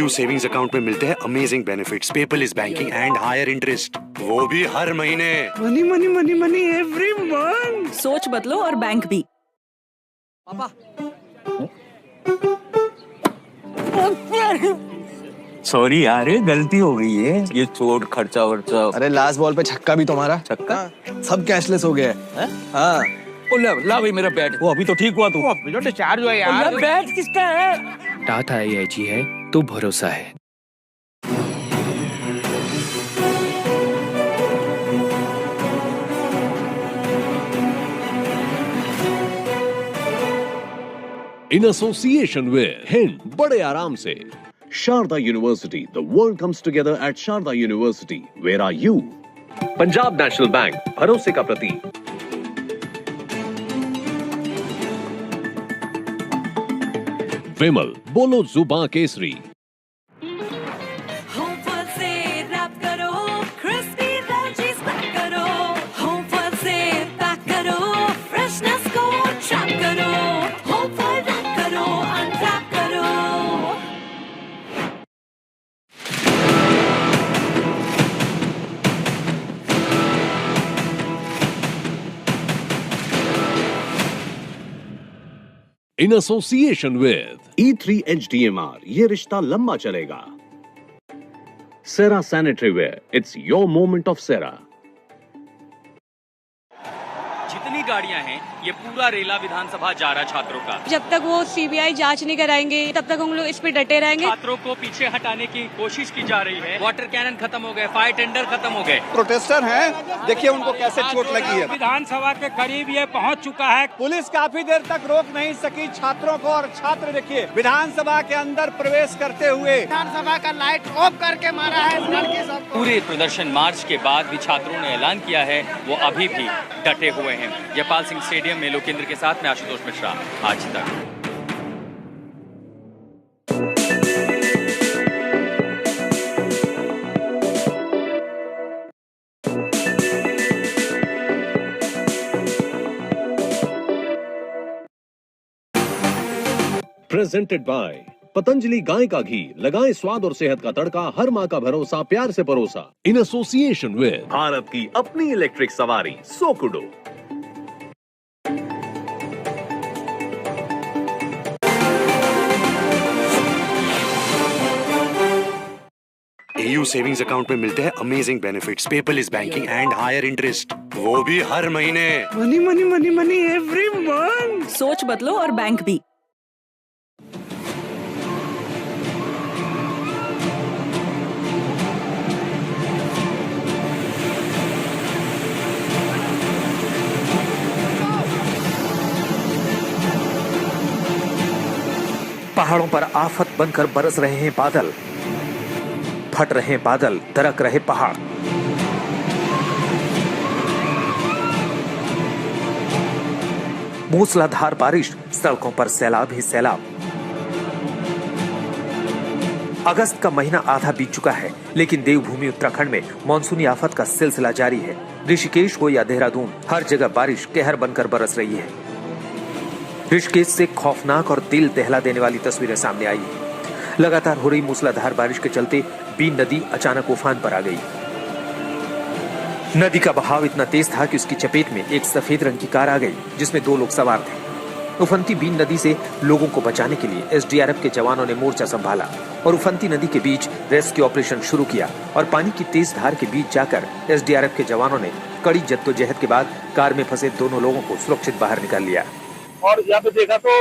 एयू सेविंग्स अकाउंट में मिलते हैं amazing benefits, paperless banking and higher interest, वो भी हर महीने। Money money money money every month. सोच बदलो और बैंक भी। पापा सॉरी यार, गलती हो गई है। ये चोट खर्चा वर्चा। अरे लास्ट बॉल पे छक्का भी तुम्हारा। छक्का? सब कैशलेस हो गया है। हाँ। ला भाई मेरा बैट। वो अभी तो ठीक हुआ तू। अभी तो डिस्चार्ज हुआ यार। बैट किसका है? टाटा AIG है तो भरोसा है। In association with Hind, बड़े आराम से Sharda University, the world comes together at Sharda University. Where are you? Punjab National Bank, भरोसे का प्रतीक। विमल, बोलो जुबां Kesari. In association with E3 HDMR, ये रिश्ता लंबा चलेगा। Cera Sanitary Ware, it's your moment of Cera. जितनी गाड़ियां हैं, ये पूरा रेला विधानसभा जा रहा छात्रों का। जब तक वो CBI जांच नहीं कराएंगे तब तक हम लोग इस पे डटे रहेंगे। छात्रों को पीछे हटाने की कोशिश की जा रही है। वाटर कैनन खत्म हो गए, फायर टेंडर खत्म हो गए। प्रोटेस्टर हैं, देखिए उनको कैसे चोट लगी है। विधानसभा के करीब ये पहुंच चुका है। पुलिस काफी देर तक रोक नहीं सकी छात्रों को, और छात्र देखिए विधानसभा के अंदर प्रवेश करते हुए विधानसभा का लाइट ऑफ करके मारा है इस लड़के सबको। पूरे प्रदर्शन मार्च के बाद भी छात्रों ने ऐलान किया है वो अभी भी डटे हुए हैं। जयपाल सिंह स्टेडियम में लोकेंद्र के साथ में आशुतोष मिश्रा, आज तक। Presented by पतंजलि गाय का घी, लगाएं स्वाद और सेहत का तड़का, हर माँ का भरोसा, प्यार से परोसा। इन एसोसिएशन विद भारत की अपनी इलेक्ट्रिक सवारी सोकुडो। एयू सेविंग्स अकाउंट में मिलते हैं amazing benefits, paperless banking and higher interest, वो भी हर महीने। Money money money money every month. सोच बदलो और बैंक भी। पहाड़ों पर आफत बनकर बरस रहे हैं बादल, फट रहे हैं बादल, दरक रहे पहाड़। मूसलाधार बारिश, सड़कों पर सैलाब ही सैलाब। अगस्त का महीना आधा बीत चुका है, लेकिन देवभूमि उत्तराखंड में मानसूनी आफत का सिलसिला जारी है। ऋषिकेश हो या देहरादून, हर जगह बारिश कहर बनकर बरस रही है। ऋषिकेश से खौफनाक और दिल दहला देने वाली तस्वीरें सामने आई है। लगातार हो रही मूसलाधार बारिश के चलते बीन नदी अचानक उफान पर आ गई। नदी का बहाव इतना तेज था कि उसकी चपेट में एक सफेद रंग की कार आ गई, जिसमें 2 लोग सवार थे। उफनती बीन नदी से लोगों को बचाने के लिए SDRF के जवानों ने मोर्चा संभाला और उफनती नदी के बीच रेस्क्यू ऑपरेशन शुरू किया और पानी की तेज धार के बीच जाकर SDRF के जवानों ने कड़ी जद्दोजहद के बाद कार में फंसे दोनों लोगों को सुरक्षित बाहर निकाल लिया। और यहाँ पे देखा तो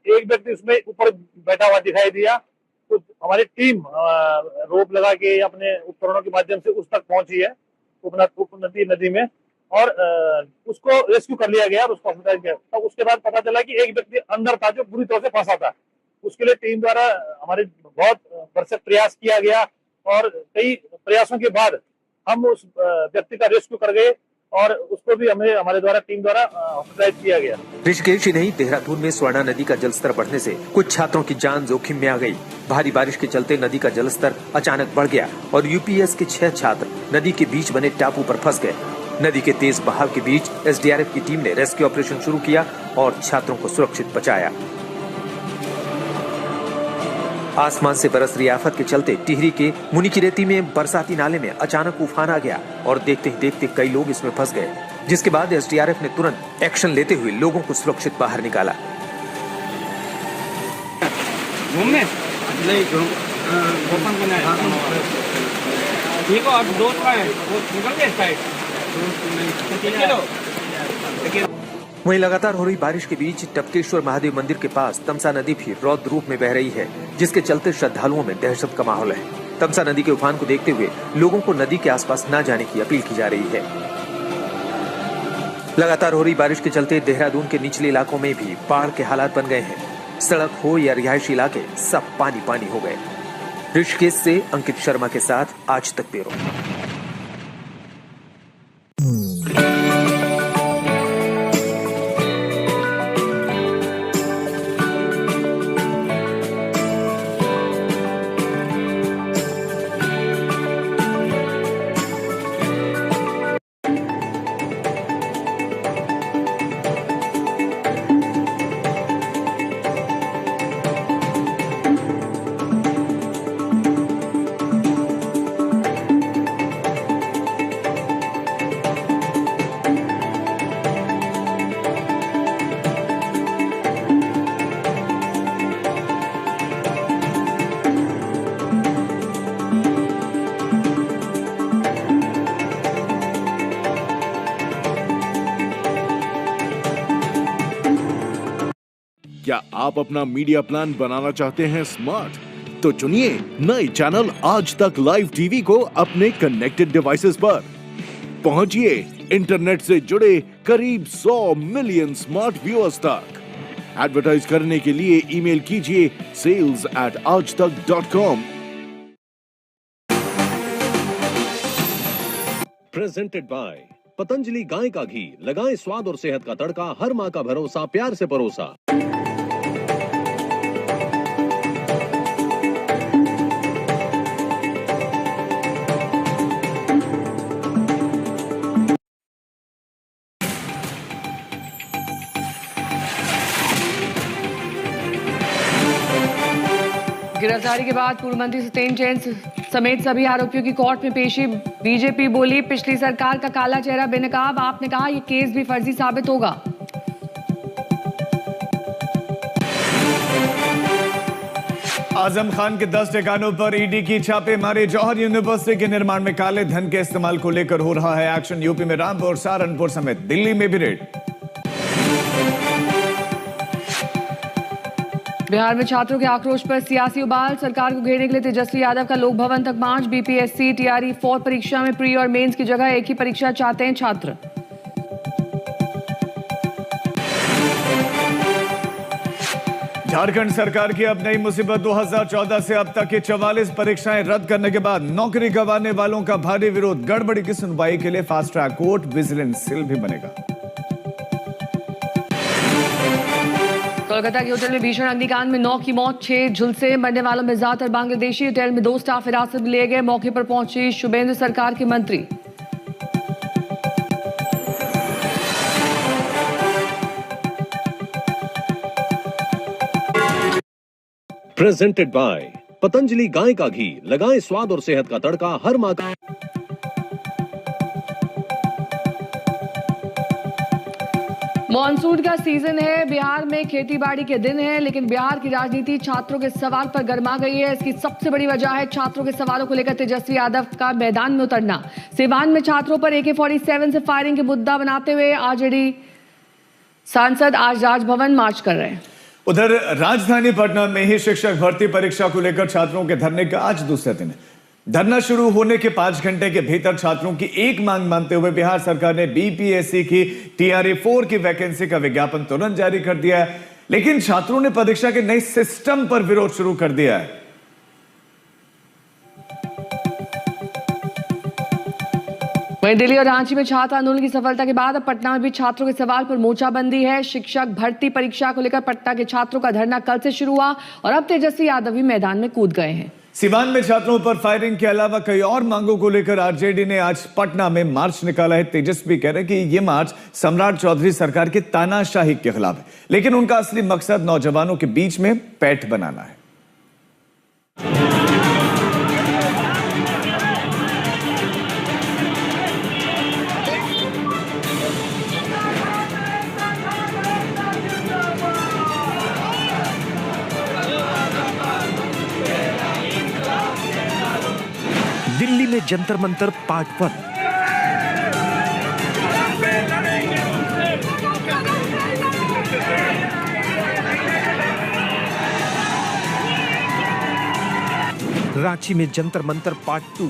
एक व्यक्ति इसमें ऊपर बैठा हुआ दिखाई दिया। तो हमारी टीम रोप लगा के अपने उपकरणों के माध्यम से उस तक पहुंची है, उपनदी नदी में, और उसको रेस्क्यू कर लिया गया और उसको हॉस्पिटलाइज किया। तब उसके बाद पता चला कि एक व्यक्ति अंदर था जो बुरी तरह से फंसा था। उसके लिए टीम द्वारा हमारे बहुत भरसक प्रयास किया गया और कई प्रयासों के बाद हम उस व्यक्ति का रेस्क्यू कर गए और उसको भी हमें हमारे द्वारा टीम द्वारा हॉस्पिटलाइज किया गया। ऋषिकेश ही नहीं, देहरादून में स्वर्णा नदी का जलस्तर बढ़ने से कुछ छात्रों की जान जोखिम में आ गई। भारी बारिश के चलते नदी का जलस्तर अचानक बढ़ गया और UPS के 6 छात्र नदी के बीच बने टापू पर फंस गए। नदी के तेज बहाव के बीच SDRF की टीम ने रेस्क्यू ऑपरेशन शुरू किया और छात्रों को सुरक्षित बचाया। आसमान से बरस रही आफत के चलते टिहरी के मुनिकीरेती में बरसाती नाले में अचानक उफान आ गया और देखते ही देखते कई लोग इसमें फंस गए, जिसके बाद एसडीआरएफ ने तुरंत एक्शन लेते हुए लोगों को सुरक्षित बाहर निकाला। वहीं लगातार हो रही बारिश के बीच टपकेश्वर महादेव मंदिर के पास तमसा नदी भी रौद्र रूप में बह रही है, जिसके चलते श्रद्धालुओं में दहशत का माहौल है। तमसा नदी के उफान को देखते हुए लोगों को नदी के आसपास न जाने की अपील की जा रही है। लगातार हो रही बारिश के चलते देहरादून के निचले इलाकों में भी बाढ़ के हालात बन गए हैं। सड़क हो या रिहायशी इलाके, सब पानी पानी हो गए। ऋषिकेश से अंकित शर्मा के साथ आज तक ब्यूरो। क्या आप अपना मीडिया प्लान बनाना चाहते हैं स्मार्ट? तो चुनिए नए चैनल आज तक लाइव टीवी को अपने कनेक्टेड डिवाइसेस पर। पहुंचिए इंटरनेट से जुड़े करीब 100 मिलियन स्मार्ट व्यूअर्स तक। एडवर्टाइज करने के लिए ईमेल कीजिए sales@aajtak.com। प्रेजेंटेड बाय पतंजलि गाय का घी, लगाएं स्वाद और सेहत का तड़का, हर माँ का भरोसा, प्यार से परोसा। गिरफ्तारी के बाद पूर्व मंत्री सत्येंद्र जैन समेत सभी आरोपियों की कोर्ट में पेशी। बीजेपी बोली, पिछली सरकार का काला चेहरा बेनकाब। आपने कहा यह केस भी फर्जी साबित होगा। आजम खान के 10 ठिकानों पर ईडी की छापेमारी। जौहर यूनिवर्सिटी के निर्माण में काले धन के इस्तेमाल को लेकर हो रहा है एक्शन। यूपी में रामपुर, सहारनपुर समेत दिल्ली में भी रेड। बिहार में छात्रों के आक्रोश पर सियासी उबाल। सरकार को घेरने के लिए तेजस्वी यादव का लोक भवन तक मार्च। बीपीएससी टीआरई 4 परीक्षा में प्री और मेंस की जगह एक ही परीक्षा चाहते हैं छात्र। झारखंड सरकार की अब नई मुसीबत। 2014 से अब तक की 44 परीक्षाएं रद्द करने के बाद नौकरी गंवाने वालों का भारी विरोध। गड़बड़ी की सुनवाई के लिए fast track court, vigilance cell भी बनेगा। कोलकाता के होटल में भीषण अग्निकांड में 9 की मौत, 6 झुलसे। मरने वालों में ज्यादातर बांग्लादेशी। होटल में 2 स्टाफ हिरासत में लिए गए। मौके पर पहुंची शुभेंद्र सरकार के मंत्री। प्रेजेंटेड बाय पतंजलि गाय का घी, लगाएं स्वाद और सेहत का तड़का, हर माँ का। मॉनसून का सीजन है, बिहार में खेती बाड़ी के दिन हैं, लेकिन बिहार की राजनीति छात्रों के सवाल पर गर्मा गई है। इसकी सबसे बड़ी वजह है छात्रों के सवालों को लेकर तेजस्वी यादव का मैदान में उतरना। सिवान में छात्रों पर AK-47 से फायरिंग के मुद्दा बनाते हुए आरजेडी सांसद आज राजभवन मार्च कर रहे हैं। उधर राजधानी पटना में ही शिक्षक भर्ती परीक्षा को लेकर छात्रों के धरने का आज दूसरा दिन है। धरना शुरू होने के 5 घंटे के भीतर छात्रों की एक मांग मानते हुए बिहार सरकार ने बीपीएससी की टीआरई 4 की वैकेंसी का विज्ञापन तुरंत जारी कर दिया है, लेकिन छात्रों ने परीक्षा के नए सिस्टम पर विरोध शुरू कर दिया है। वहीं दिल्ली और रांची में छात्र आंदोलन की सफलता के बाद अब पटना में भी छात्रों के सवाल पर मोर्चाबंदी है। शिक्षक भर्ती परीक्षा को लेकर पटना के छात्रों का धरना कल से शुरू हुआ और अब तेजस्वी यादव भी मैदान में कूद गए हैं। सिवान में छात्रों पर फायरिंग के अलावा कई और मांगों को लेकर आरजेडी ने आज पटना में मार्च निकाला है। तेजस्वी कह रहे हैं कि ये मार्च सम्राट चौधरी सरकार की तानाशाही के खिलाफ है, लेकिन उनका असली मकसद नौजवानों के बीच में पैठ बनाना है। दिल्ली में जंतर मंतर पार्ट 1। रांची में जंतर मंतर पार्ट 2।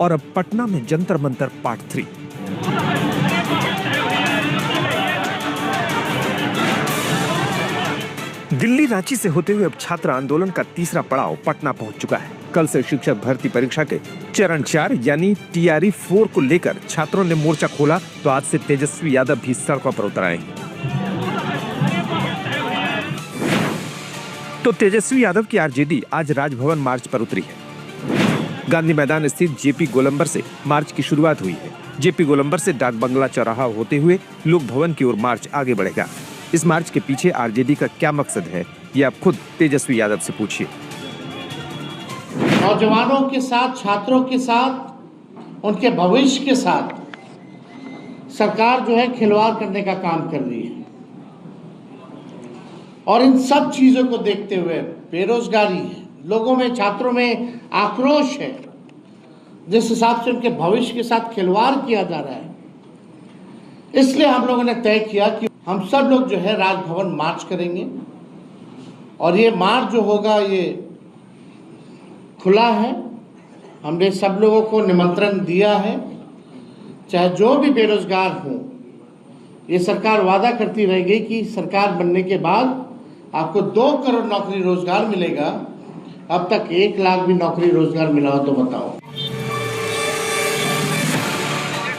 और अब पटना में जंतर मंतर पार्ट 3। दिल्ली रांची से होते हुए अब छात्र आंदोलन का तीसरा पड़ाव पटना पहुंच चुका है। कल से शिक्षक भर्ती परीक्षा के चरण 4 यानी TRE 4 को लेकर छात्रों ने मोर्चा खोला, तो आज से तेजस्वी यादव भी सड़कों पर उतर आएंगे। तो तेजस्वी यादव की आरजेडी आज राजभवन मार्च पर उतरी है। गांधी मैदान स्थित जेपी गोलंबर से मार्च की शुरुआत हुई है। जेपी गोलंबर से डाक बंगला चौराहा होते हुए लोक भवन की ओर मार्च आगे बढ़ेगा। इस मार्च के पीछे आरजेडी का क्या मकसद है, ये आप खुद तेजस्वी यादव से पूछिए। नौजवानों के साथ, छात्रों के साथ, उनके भविष्य के साथ सरकार जो है खिलवाड़ करने का काम कर रही है। और इन सब चीजों को देखते हुए बेरोजगारी है, लोगों में, छात्रों में आक्रोश है, जिस हिसाब से उनके भविष्य के साथ खिलवाड़ किया जा रहा है, इसलिए हम लोगों ने तय किया कि हम सब लोग जो है राजभवन मार्च करेंगे। और ये मार्च जो होगा ये खुला है, हमने सब लोगों को निमंत्रण दिया है, चाहे जो भी बेरोजगार हों। ये सरकार वादा करती रहेगी कि सरकार बनने के बाद आपको 2 करोड़ नौकरी रोजगार मिलेगा। अब तक 1 लाख भी नौकरी रोजगार मिला हो तो बताओ।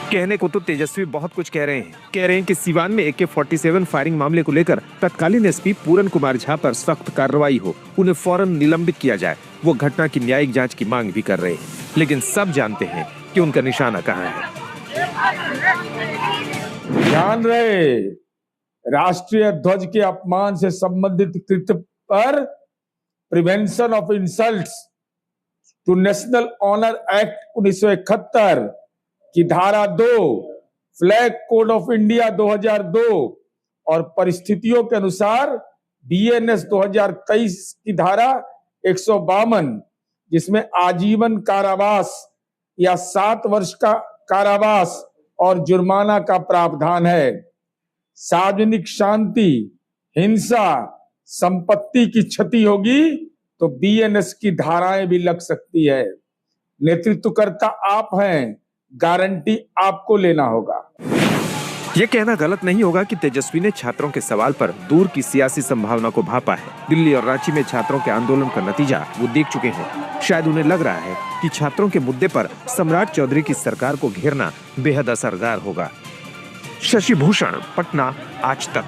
कहने को तो तेजस्वी बहुत कुछ कह रहे हैं कि सीवान में AK-47 फायरिंग मामले को लेकर तत्कालीन एसपी पूरन कुमार झा पर सख्त कार्रवाई हो, उन्हें फौरन निलंबित किया जाए। वो घटना की न्यायिक जांच की मांग भी कर रहे हैं, लेकिन सब जानते हैं कि उनका निशाना कहां है। ध्यान रहे, राष्ट्रीय ध्वज के अपमान से संबंधित कृत्य पर prevention of insults to national honour act 1971 की धारा 2, फ्लैग कोड ऑफ इंडिया 2002 और परिस्थितियों के अनुसार BNS 2023 की धारा 152, जिसमें आजीवन कारावास या 7 वर्ष का कारावास और जुर्माना का प्रावधान है। सार्वजनिक शांति, हिंसा, संपत्ति की क्षति होगी तो BNS की धाराएं भी लग सकती है। नेतृत्वकर्ता आप हैं, गारंटी आपको लेना होगा। ये कहना गलत नहीं होगा कि तेजस्वी ने छात्रों के सवाल पर दूर की सियासी संभावना को भापा है। दिल्ली और रांची में छात्रों के आंदोलन का नतीजा वो देख चुके हैं। शायद उन्हें लग रहा है कि छात्रों के मुद्दे पर सम्राट चौधरी की सरकार को घेरना बेहद असरदार होगा। शशि भूषण, पटना, आज तक।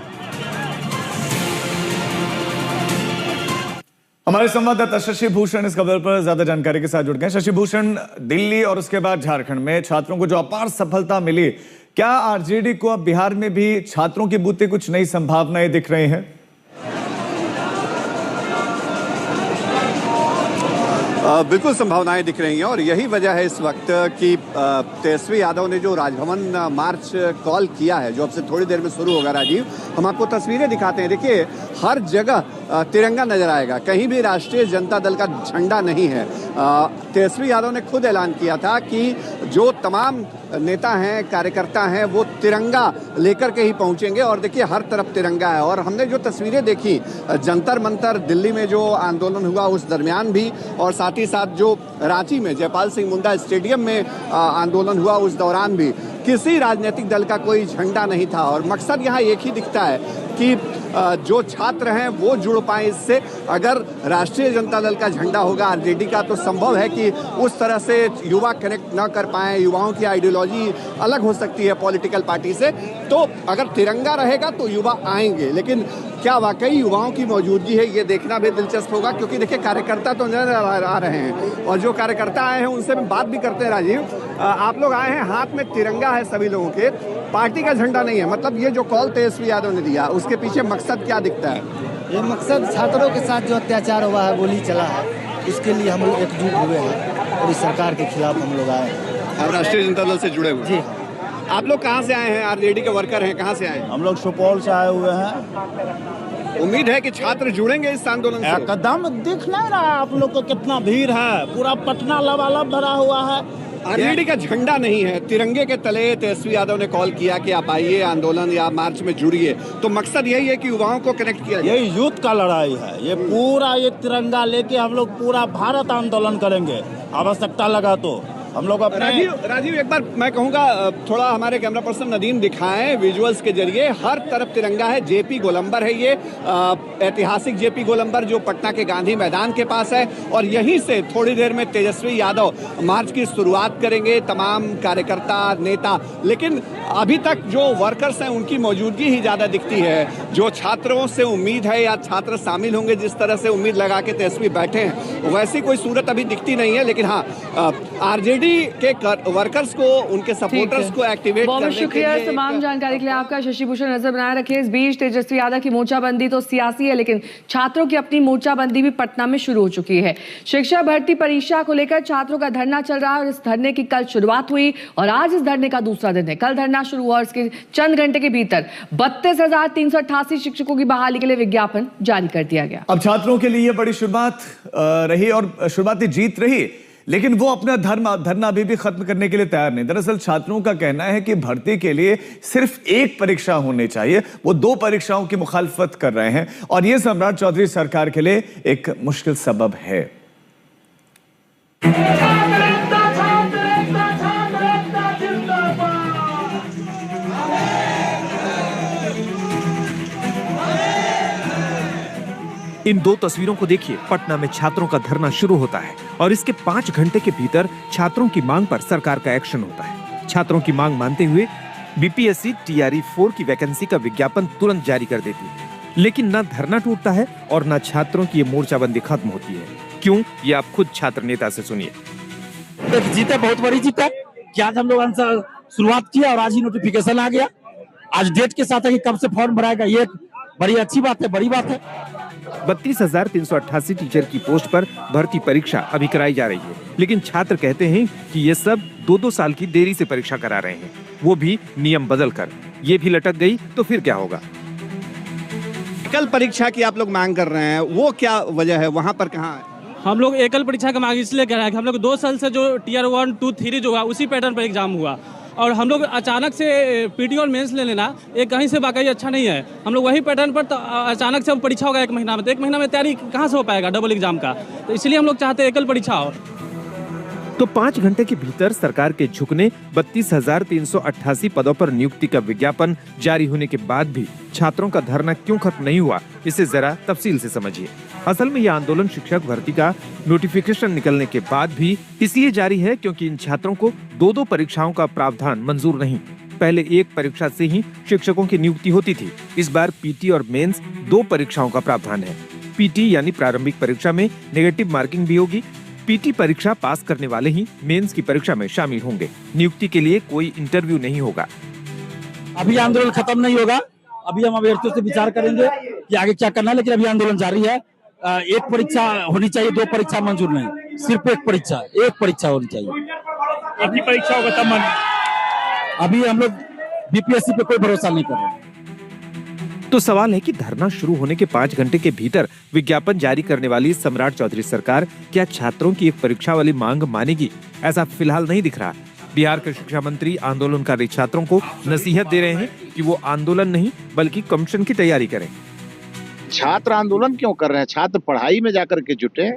हमारे संवाददाता शशि भूषण इस खबर पर ज्यादा जानकारी के साथ जुड़ गए। शशि भूषण, दिल्ली और उसके बाद झारखंड में छात्रों को जो अपार सफलता मिली, क्या आरजेडी को अब बिहार में भी छात्रों के बूते कुछ नई संभावनाएं दिख रही हैं? बिल्कुल संभावनाएं दिख रही हैं और यही वजह है इस वक्त कि तेजस्वी यादव ने जो राजभवन मार्च कॉल किया है, जो अब से थोड़ी देर में शुरू होगा। राजीव, हम आपको तस्वीरें दिखाते हैं। देखिए, हर जगह तिरंगा नजर आएगा, कहीं भी राष्ट्रीय जनता दल का झंडा नहीं है। तेजस्वी यादव ने खुद ऐलान किया था कि जो तमाम नेता हैं, कार्यकर्ता हैं, वो तिरंगा लेकर के ही पहुंचेंगे। और देखिए, हर तरफ तिरंगा है। और हमने जो तस्वीरें देखी जंतर मंतर दिल्ली में जो आंदोलन हुआ उस दरमियान भी, और साथ ही साथ जो रांची में जयपाल सिंह मुंडा स्टेडियम में आंदोलन हुआ उस दौरान भी किसी राजनीतिक दल का कोई झंडा नहीं था। और मकसद यहाँ एक ही दिखता है कि जो छात्र हैं वो जुड़ पाए इससे। अगर राष्ट्रीय जनता दल का झंडा होगा आरजेडी का, तो संभव है कि उस तरह से युवा कनेक्ट न कर पाए। युवाओं की आइडियोलॉजी अलग हो सकती है पॉलिटिकल पार्टी से। तो अगर तिरंगा रहेगा तो युवा आएंगे, लेकिन क्या वाकई युवाओं की मौजूदगी है, ये देखना भी दिलचस्प होगा, क्योंकि देखिए कार्यकर्ता तो नजर आ रहे हैं और जो कार्यकर्ता आए हैं उनसे हम बात भी करते हैं। राजीव, आप लोग आए हैं, हाथ में तिरंगा है सभी लोगों के, पार्टी का झंडा नहीं है, मतलब ये जो कॉल तेजस्वी यादव ने दिया उसके पीछे मकसद क्या दिखता है? ये मकसद छात्रों के साथ जो अत्याचार हुआ है, गोली चला है, इसके लिए हम लोग एकजुट हुए हैं और इस सरकार के खिलाफ हम लोग आए हैं। आप राष्ट्रीय जनता दल से जुड़े हुए? जी। आप लोग कहाँ से आए हैं? आरजेडी के वर्कर हैं, कहाँ से आए हैं? हम लोग सुपौल से आए हुए हैं। उम्मीद है कि छात्र जुड़ेंगे इस आंदोलन से? एकदम दिख नहीं रहा है आप लोग को कितना भीड़ है, पूरा पटना लबालब भरा हुआ है। आरजेडी का झंडा नहीं है, तिरंगे के तले तेजस्वी यादव ने कॉल किया कि आप आइए आंदोलन या मार्च में जुड़िए, तो मकसद यही है कि युवाओं को कनेक्ट किया जाए। यही यूथ का लड़ाई है, ये पूरा ये तिरंगा लेके हम लोग पूरा भारत आंदोलन करेंगे, आवश्यकता लगा तो हम लोग अपने। राजीव एक बार मैं कहूँगा थोड़ा हमारे कैमरा पर्सन नदीम दिखाएं विजुअल्स के जरिए, हर तरफ तिरंगा है। जेपी गोलंबर है ये, ऐतिहासिक जेपी गोलंबर जो पटना के गांधी मैदान के पास है, और यहीं से थोड़ी देर में तेजस्वी यादव मार्च की शुरुआत करेंगे, तमाम कार्यकर्ता नेता। लेकिन अभी तक जो वर्कर्स हैं उनकी मौजूदगी ही ज्यादा दिखती है। जो छात्रों से उम्मीद है या छात्र शामिल होंगे जिस तरह से उम्मीद लगा के तेजस्वी बैठे हैं, वैसी कोई सूरत अभी दिखती नहीं है। लेकिन हाँ, आरजेडी के वर्कर्स को, उनके सपोर्टर्स को एक्टिवेट बहुत शुक्रिया तमाम जानकारी के लिए आपका। शशि भूषण, नजर बनाए रखिए। इस बीच तेजस्वी यादव की मोर्चाबंदी तो सियासी है, लेकिन छात्रों की अपनी मोर्चाबंदी भी पटना में शुरू हो चुकी है। शिक्षा भर्ती परीक्षा को लेकर छात्रों का धरना चल रहा है और इस धरने की कल शुरुआत हुई और आज इस धरने का दूसरा दिन है। कल धरना शुरू हुआ और इसके चंद घंटे के भीतर 32,388 शिक्षकों की बहाली के लिए विज्ञापन जारी कर दिया गया। अब छात्रों के लिए बड़ी शुरुआत रही और शुरुआती जीत रही, लेकिन वो अपना धरना अभी खत्म करने के लिए तैयार नहीं। दरअसल छात्रों का कहना है कि भर्ती के लिए सिर्फ एक परीक्षा होनी चाहिए, वो 2 परीक्षाओं की मुखालफत कर रहे हैं और ये सम्राट चौधरी सरकार के लिए एक मुश्किल सबब है। इन 2 तस्वीरों को देखिए। पटना में छात्रों का धरना शुरू होता है और इसके 5 घंटे के भीतर छात्रों की मांग पर सरकार का एक्शन होता है। छात्रों की मांग मानते हुए बीपीएससी टीआरई 4 की वैकेंसी का विज्ञापन तुरंत जारी कर देती है, लेकिन न धरना टूटता है और न छात्रों की ये मोर्चाबंदी खत्म होती है। क्यों, ये आप खुद छात्र नेता से सुनिए। जीते, बहुत बड़ी जीत है कि आज हम लोग शुरुआत किया और आज ही नोटिफिकेशन आ गया। आज डेट के साथ है कि कब से फॉर्म भराएगा, ये बड़ी अच्छी बात है, बड़ी बात है। 32,388 टीचर की पोस्ट पर भर्ती परीक्षा अभी कराई जा रही है, लेकिन छात्र कहते हैं कि ये सब 2-2 साल की देरी से परीक्षा करा रहे हैं, वो भी नियम बदल कर। ये भी लटक गई तो फिर क्या होगा? कल परीक्षा की आप लोग मांग कर रहे हैं, वो क्या वजह है, वहाँ पर कहाँ है? हम लोग एकल परीक्षा का मांग इसलिए कर रहे हैं कि हम लोग 2 साल से जो टीयर 1, 2, 3 जो हुआ उसी पैटर्न पर एग्जाम हुआ और हम लोग अचानक से पीटी और मेंस ले लेना ये कहीं से वाकई अच्छा नहीं है। हम लोग वही पैटर्न पर तो अचानक से परीक्षा होगा 1 महीना में, तो 1 महीना में तैयारी कहाँ से हो पाएगा डबल एग्जाम का, तो इसलिए हम लोग चाहते हैं एकल परीक्षा हो। तो 5 घंटे के भीतर सरकार के झुकने 32,388 पदों पर नियुक्ति का विज्ञापन जारी होने के बाद भी छात्रों का धरना क्यों खत्म नहीं हुआ, इसे जरा तफसील से समझिए। असल में यह आंदोलन शिक्षक भर्ती का नोटिफिकेशन निकलने के बाद भी इसलिए जारी है क्योंकि इन छात्रों को 2-2 परीक्षाओं का प्रावधान मंजूर नहीं। पहले एक परीक्षा से ही शिक्षकों की नियुक्ति होती थी। इस बार पीटी और मेंस 2 परीक्षाओं का प्रावधान है। पीटी यानी प्रारंभिक परीक्षा में नेगेटिव मार्किंग भी होगी। पीटी परीक्षा पास करने वाले ही मेंस की परीक्षा में शामिल होंगे। नियुक्ति के लिए कोई इंटरव्यू नहीं होगा। अभी आंदोलन खत्म नहीं होगा, अभी हम अभ्यर्थियों से विचार करेंगे कि आगे क्या करना है, लेकिन अभी आंदोलन जारी है। 1 परीक्षा होनी चाहिए, 2 परीक्षा मंजूर नहीं, सिर्फ 1 परीक्षा होनी चाहिए। अपनी परीक्षा होगा तब अभी हम लोग बीपीएससी पे कोई भरोसा नहीं कर रहे। तो सवाल है कि धरना शुरू होने के 5 घंटे के भीतर विज्ञापन जारी करने वाली सम्राट चौधरी सरकार क्या छात्रों की एक परीक्षा वाली मांग मानेगी? ऐसा फिलहाल नहीं दिख रहा। बिहार के शिक्षा मंत्री आंदोलनकारी छात्रों को नसीहत दे रहे हैं कि वो आंदोलन नहीं बल्कि कमीशन की तैयारी करें। छात्र आंदोलन क्यों कर रहे हैं? छात्र पढ़ाई में जाकर के जुटे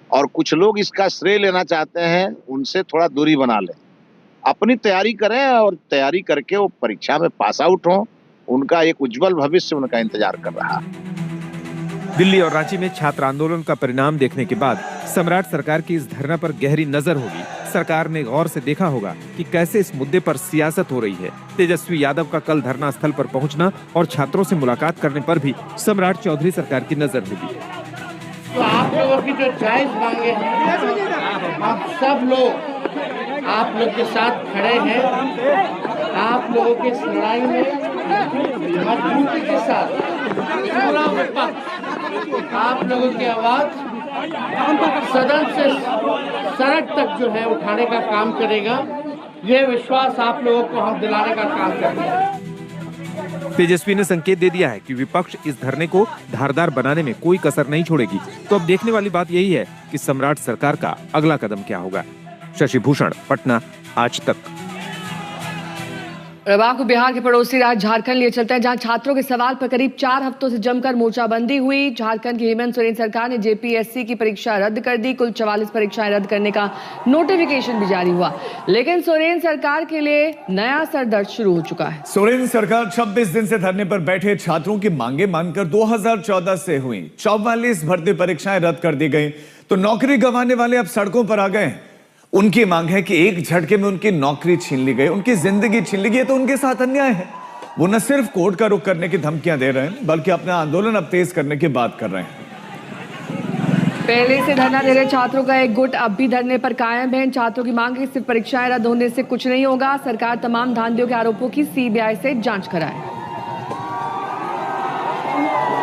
और कुछ लोग इसका श्रेय लेना चाहते हैं, उनसे थोड़ा दूरी बना लें, अपनी तैयारी करें और तैयारी करके वो परीक्षा में पास आउट हों। उनका एक उज्जवल भविष्य उनका इंतजार कर रहा है। दिल्ली और रांची में छात्र आंदोलन का परिणाम देखने के बाद सम्राट सरकार की इस धरना पर गहरी नजर होगी। सरकार ने गौर से देखा होगा कि कैसे इस मुद्दे पर सियासत हो रही है। तेजस्वी यादव का कल धरना स्थल पर पहुंचना और छात्रों से मुलाकात करने पर भी सम्राट चौधरी सरकार की नजर मिली। तो आप लोगों की जो जायज मांगे हैं, आप सब लोग आप लोग के साथ खड़े हैं। आप लोगों के इस लड़ाई में मजबूती के साथ पूरा विपक्ष आप लोगों की आवाज सदन से सड़क तक जो है उठाने का काम करेगा। ये विश्वास आप लोगों को हम दिलाने का काम करेंगे। तेजस्वी ने संकेत दे दिया है कि विपक्ष इस धरने को धारदार बनाने में कोई कसर नहीं छोड़ेगी। तो अब देखने वाली बात यही है कि सम्राट सरकार का अगला कदम क्या होगा। शशि भूषण, पटना, आज तक। अब आपको बिहार के पड़ोसी राज्य झारखंड लिए चलते हैं, जहां छात्रों के सवाल पर करीब 4 हफ्तों से जमकर मोर्चाबंदी हुई। झारखंड की हेमंत सोरेन सरकार ने जेपीएससी की परीक्षा रद्द कर दी। कुल 44 परीक्षाएं रद्द करने का नोटिफिकेशन भी जारी हुआ, लेकिन सोरेन सरकार के लिए नया सरदर्द शुरू हो चुका है। सोरेन सरकार 26 दिन से धरने पर बैठे छात्रों की मांगे मानकर 2014 से हुई 44 भर्ती परीक्षाएं रद्द कर दी गई। तो नौकरी गंवाने वाले अब सड़कों पर आ गए। उनकी मांग है कि एक झटके में उनकी नौकरी छीन ली गई, उनकी जिंदगी छीन ली गई। तो उनके साथ अन्याय है। वो न सिर्फ कोर्ट का रुख करने की धमकियां दे रहे हैं, बल्कि अपना आंदोलन अब तेज करने की बात कर रहे हैं। पहले से धरना दे रहे छात्रों का एक गुट अब भी धरने पर कायम है। छात्रों की मांग है सिर्फ परीक्षाएं रद्द होने से कुछ नहीं होगा। सरकार तमाम धांधलियों के आरोपों की सीबीआई से जांच कराए।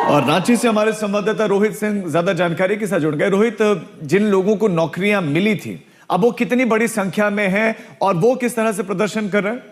और रांची से हमारे संवाददाता रोहित सिंह ज्यादा जानकारी के साथ जुड़ गए। रोहित, जिन लोगों को नौकरियां मिली थी, अब वो कितनी बड़ी संख्या में है और वो किस तरह से प्रदर्शन कर रहे हैं?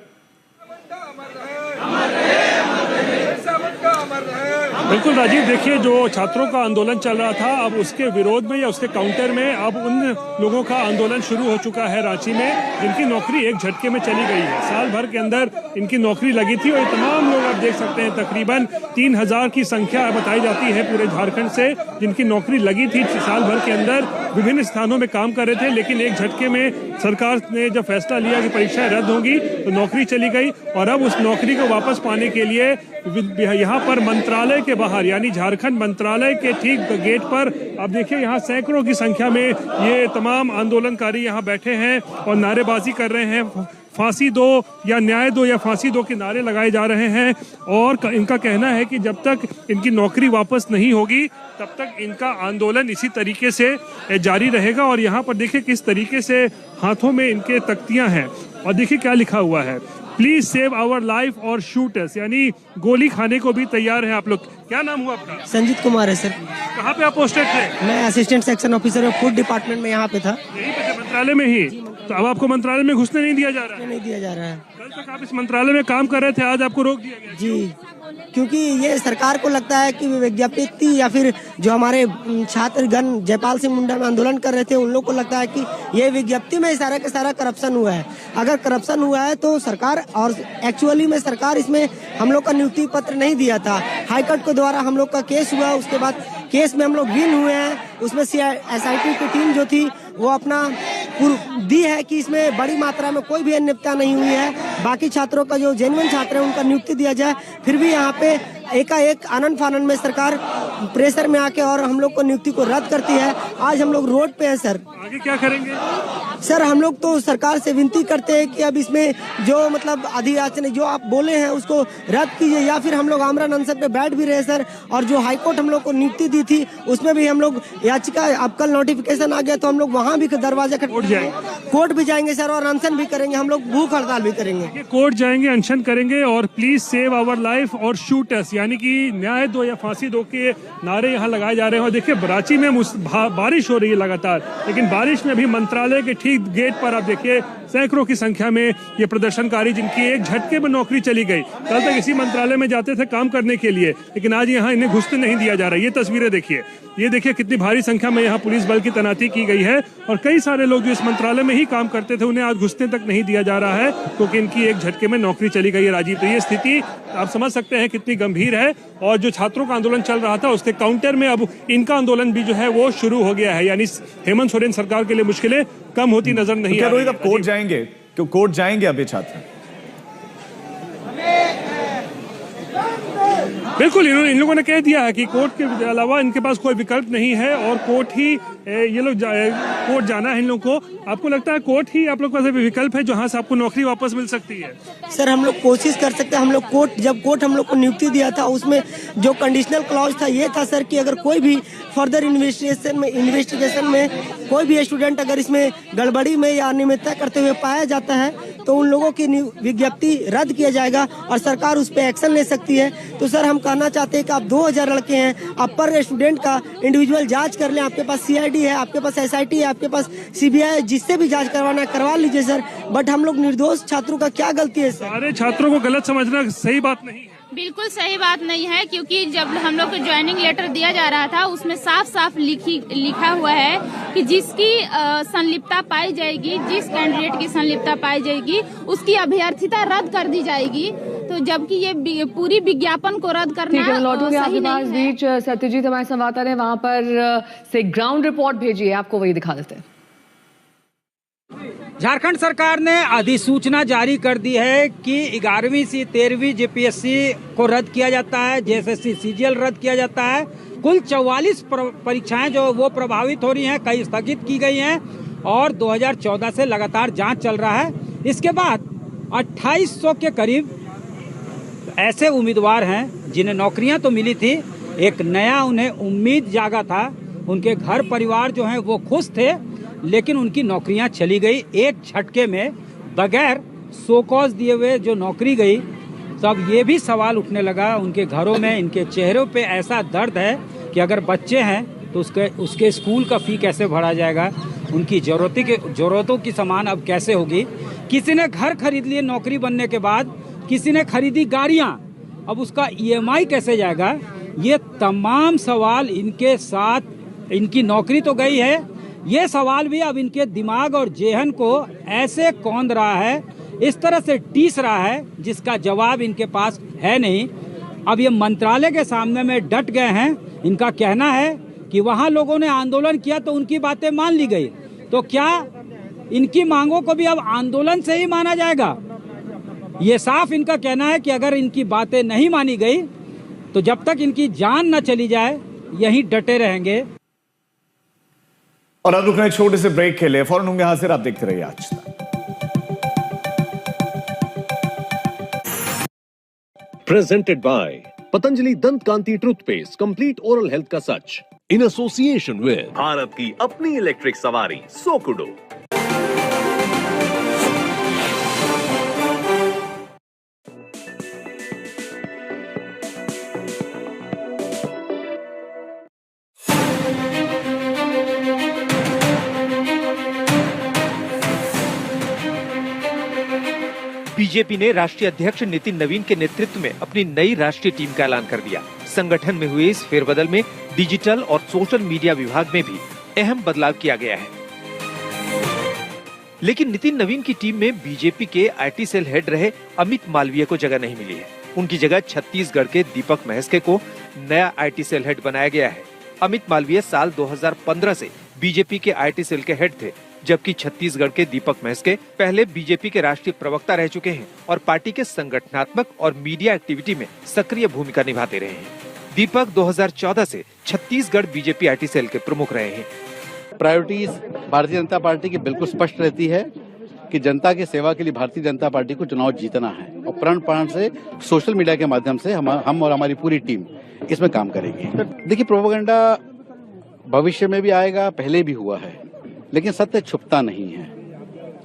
बिल्कुल राजीव, देखिए जो छात्रों का आंदोलन चल रहा था, अब उसके विरोध में या उसके काउंटर में अब उन लोगों का आंदोलन शुरू हो चुका है रांची में, जिनकी नौकरी एक झटके में चली गई है। साल भर के अंदर इनकी नौकरी लगी थी और ये तमाम लोग आप देख सकते हैं, तकरीबन 3000 की संख्या बताई जाती है पूरे झारखंड से, जिनकी नौकरी लगी थी साल भर के अंदर, विभिन्न स्थानों में काम कर रहे थे। लेकिन एक झटके में सरकार ने जब फैसला लिया कि परीक्षाएं रद्द होंगी तो नौकरी चली गई। और अब उस नौकरी को वापस पाने के लिए यहाँ पर मंत्रालय के बाहर, यानी झारखंड मंत्रालय के ठीक गेट पर आप देखिए, यहाँ सैकड़ों की संख्या में ये तमाम आंदोलनकारी यहाँ बैठे हैं और नारेबाजी कर रहे हैं। फांसी दो या न्याय दो या फांसी दो के नारे लगाए जा रहे हैं। और इनका कहना है कि जब तक इनकी नौकरी वापस नहीं होगी तब तक इनका आंदोलन इसी तरीके से जारी रहेगा। और यहाँ पर देखिए किस तरीके से हाथों में इनके तख्तियां हैं और देखिए क्या लिखा हुआ है, प्लीज सेव आवर लाइफ और शूट अस, यानी गोली खाने को भी तैयार हैं आप लोग। क्या नाम हुआ आपका? संजीत कुमार है सर। कहाँ पे आप पोस्टेड थे? मैं assistant section officer of food department में यहाँ पे था। यहीं पे मंत्रालय में ही? तो अब आपको मंत्रालय में घुसने नहीं दिया जा रहा है? नहीं दिया जा रहा है। कल तक आप इस मंत्रालय में काम कर रहे थे, आज आपको रोक दिया गया? जी, क्योंकि ये सरकार को लगता है कि विज्ञप्ति या फिर जो हमारे छात्रगण जयपाल सिंह मुंडा में आंदोलन कर रहे थे, उन लोग को लगता है कि ये विज्ञप्ति में सारा का सारा करप्शन हुआ है। अगर करप्शन हुआ है तो सरकार, और एक्चुअली में सरकार इसमें हम लोग का नियुक्ति पत्र नहीं दिया था। हाईकोर्ट के द्वारा हम लोग का केस हुआ, उसके बाद केस में हम लोग विन हुए हैं। उसमें SIT की टीम जो थी वो अपना दी है कि इसमें बड़ी मात्रा में कोई भी अनियमितता नहीं हुई है। बाकी छात्रों का जो जेन्युइन छात्र है उनका नियुक्ति दिया जाए। फिर भी यहाँ पे एकाएक आनंद फानन में सरकार प्रेशर में आके और हम लोग को नियुक्ति को रद्द करती है। आज हम लोग रोड पे हैं सर। आगे क्या करेंगे सर? हम लोग तो सरकार से विनती करते हैं कि अब इसमें जो मतलब अधियाचन जो आप बोले हैं उसको रद्द कीजिए, या फिर हम लोग आमरण अनशन पे बैठ भी रहे सर। और जो हाईकोर्ट हम लोग को नियुक्ति दी थी उसमें भी हम लोग याचिका, अब कल नोटिफिकेशन आ गया तो हम लोग वहाँ भी दरवाजा कोर्ट भी जाएंगे सर, और अनशन भी करेंगे। हम लोग भूख हड़ताल भी करेंगे। कोर्ट जाएंगे, अनशन करेंगे और प्लीज सेव आवर लाइफ और शूट अस, यानी कि न्याय दो या फांसी दो के नारे यहाँ लगाए जा रहे हैं। और देखिए रांची में बारिश हो रही है लगातार, लेकिन बारिश में भी मंत्रालय के ठीक गेट पर आप देखिए सैकड़ों की संख्या में ये प्रदर्शनकारी, जिनकी एक झटके में नौकरी चली गई। कल तक इसी मंत्रालय में जाते थे काम करने के लिए, लेकिन आज यहाँ इन्हें घुसने नहीं दिया जा रहा है। ये तस्वीरें देखिए, ये देखिए कितनी भारी संख्या में यहाँ पुलिस बल की तैनाती की गई है। और कई सारे लोग जो इस मंत्रालय में ही काम करते थे उन्हें आज घुसने तक नहीं दिया जा रहा है, क्योंकि इनकी एक झटके में नौकरी चली गई है राजीव। तो ये स्थिति आप समझ सकते हैं कितनी गंभीर है। और जो छात्रों का आंदोलन चल रहा था उसके काउंटर में अब इनका आंदोलन भी जो है वो शुरू हो गया है। यानी हेमंत सोरेन सरकार के लिए मुश्किलें कम होती नजर नहीं आ रही। रोहित, अब कोर्ट जाएंगे? क्यों कोर्ट जाएंगे अब ये छात्र? बिल्कुल, इन लोगों ने कह दिया है कि कोर्ट के अलावा इनके पास कोई विकल्प नहीं है और कोर्ट ही ये लोग कोर्ट जाना है इन लोगों को। आपको लगता है कोर्ट ही आप लोग के पास विकल्प है जहां से आपको नौकरी वापस मिल सकती है? सर हम लोग कोशिश कर सकते हैं। हम लोग जब कोर्ट हम लोग को नियुक्ति दिया था उसमें जो कंडीशनल क्लॉज था ये था सर कि अगर कोई भी फर्दर इन्वेस्टिगेशन में कोई भी स्टूडेंट अगर इसमें गड़बड़ी में या अनियमितता करते हुए पाया जाता है तो उन लोगों की विज्ञप्ति रद्द किया जाएगा और सरकार उस पर एक्शन ले सकती है। तो सर हम कहना चाहते हैं कि आप 2000 लड़के हैं, आप पर स्टूडेंट का इंडिविजुअल जांच कर लें। आपके पास CID है, आपके पास SIT है, आपके पास CBI है, जिससे भी जांच करवाना है करवा लीजिए सर। बट हम लोग निर्दोष छात्रों का क्या गलती है सर? सारे छात्रों को गलत समझना सही बात नहीं है। बिल्कुल सही बात नहीं है, क्योंकि जब हम लोग को ज्वाइनिंग लेटर दिया जा रहा था उसमें साफ साफ लिखा हुआ है कि जिसकी संलिप्तता पाई जाएगी, जिस कैंडिडेट की संलिप्तता पाई जाएगी उसकी अभ्यर्थिता रद्द कर दी जाएगी। तो जबकि ये पूरी विज्ञापन को रद्द करना आपके पास बीच सत्यजीत हमारे संवाददाता ने वहाँ पर से ग्राउंड रिपोर्ट भेजी है, आपको वही दिखा देते हैं। झारखंड सरकार ने अधिसूचना जारी कर दी है कि 11वीं से 13वीं JPSC को रद्द किया जाता है, JSSC CGL रद्द किया जाता है। कुल 44 परीक्षाएं जो वो प्रभावित हो रही हैं, कई स्थगित की गई हैं और 2014 से लगातार जांच चल रहा है। इसके बाद 2800 के करीब ऐसे उम्मीदवार हैं जिन्हें नौकरियां तो मिली थी, एक नया उन्हें उम्मीद जागा था, उनके घर परिवार जो हैं वो खुश थे, लेकिन उनकी नौकरियां चली गई एक झटके में, बगैर सो कॉज दिए हुए जो नौकरी गई। तो अब ये भी सवाल उठने लगा उनके घरों में, इनके चेहरों पे ऐसा दर्द है कि अगर बच्चे हैं तो उसके स्कूल का फी कैसे भरा जाएगा, उनकी जरूरतों की सामान अब कैसे होगी। किसी ने घर खरीद लिए नौकरी बनने के बाद, किसी ने खरीदी गाड़ियां, अब उसका EMI कैसे जाएगा। ये तमाम सवाल इनके साथ, इनकी नौकरी तो गई है, ये सवाल भी अब इनके दिमाग और जेहन को ऐसे कौंध रहा है, इस तरह से टीस रहा है जिसका जवाब इनके पास है नहीं। अब ये मंत्रालय के सामने में डट गए हैं। इनका कहना है कि वहाँ लोगों ने आंदोलन किया तो उनकी बातें मान ली गई, तो क्या इनकी मांगों को भी अब आंदोलन से ही माना जाएगा? ये साफ इनका कहना है कि अगर इनकी बातें नहीं मानी गई तो जब तक इनकी जान न चली जाए यहीं डटे रहेंगे। और अब रुकना एक छोटे से ब्रेक के लिए, फौरन होंगे हाजिर, आप देखते रहिए आज तक। Presented by Patanjali Dant Kanti Toothpaste, Complete Oral Health का सच, in association with भारत की अपनी इलेक्ट्रिक सवारी सोकुडो। बीजेपी ने राष्ट्रीय अध्यक्ष नितिन नवीन के नेतृत्व में अपनी नई राष्ट्रीय टीम का ऐलान कर दिया। संगठन में हुए इस फेरबदल में डिजिटल और सोशल मीडिया विभाग में भी अहम बदलाव किया गया है। लेकिन नितिन नवीन की टीम में बीजेपी के IT सेल हेड रहे अमित मालवीय को जगह नहीं मिली है। उनकी जगह छत्तीसगढ़ के दीपक महस्के को नया IT सेल हेड बनाया गया है। अमित मालवीय साल 2015 से बीजेपी के IT सेल के हेड थे, जबकि छत्तीसगढ़ के दीपक महस्के पहले बीजेपी के राष्ट्रीय प्रवक्ता रह चुके हैं और पार्टी के संगठनात्मक और मीडिया एक्टिविटी में सक्रिय भूमिका निभाते रहे हैं। दीपक 2014 से छत्तीसगढ़ बीजेपी IT सेल के प्रमुख रहे हैं। प्रायोरिटीज भारतीय जनता पार्टी की बिल्कुल स्पष्ट रहती है कि जनता की सेवा के लिए भारतीय जनता पार्टी को चुनाव जीतना है और प्रण प्राण से सोशल मीडिया के माध्यम से हम और हमारी पूरी टीम इसमें काम करेगी। देखिए, प्रोपेगेंडा भविष्य में भी आएगा, पहले भी हुआ है, लेकिन सत्य छुपता नहीं है।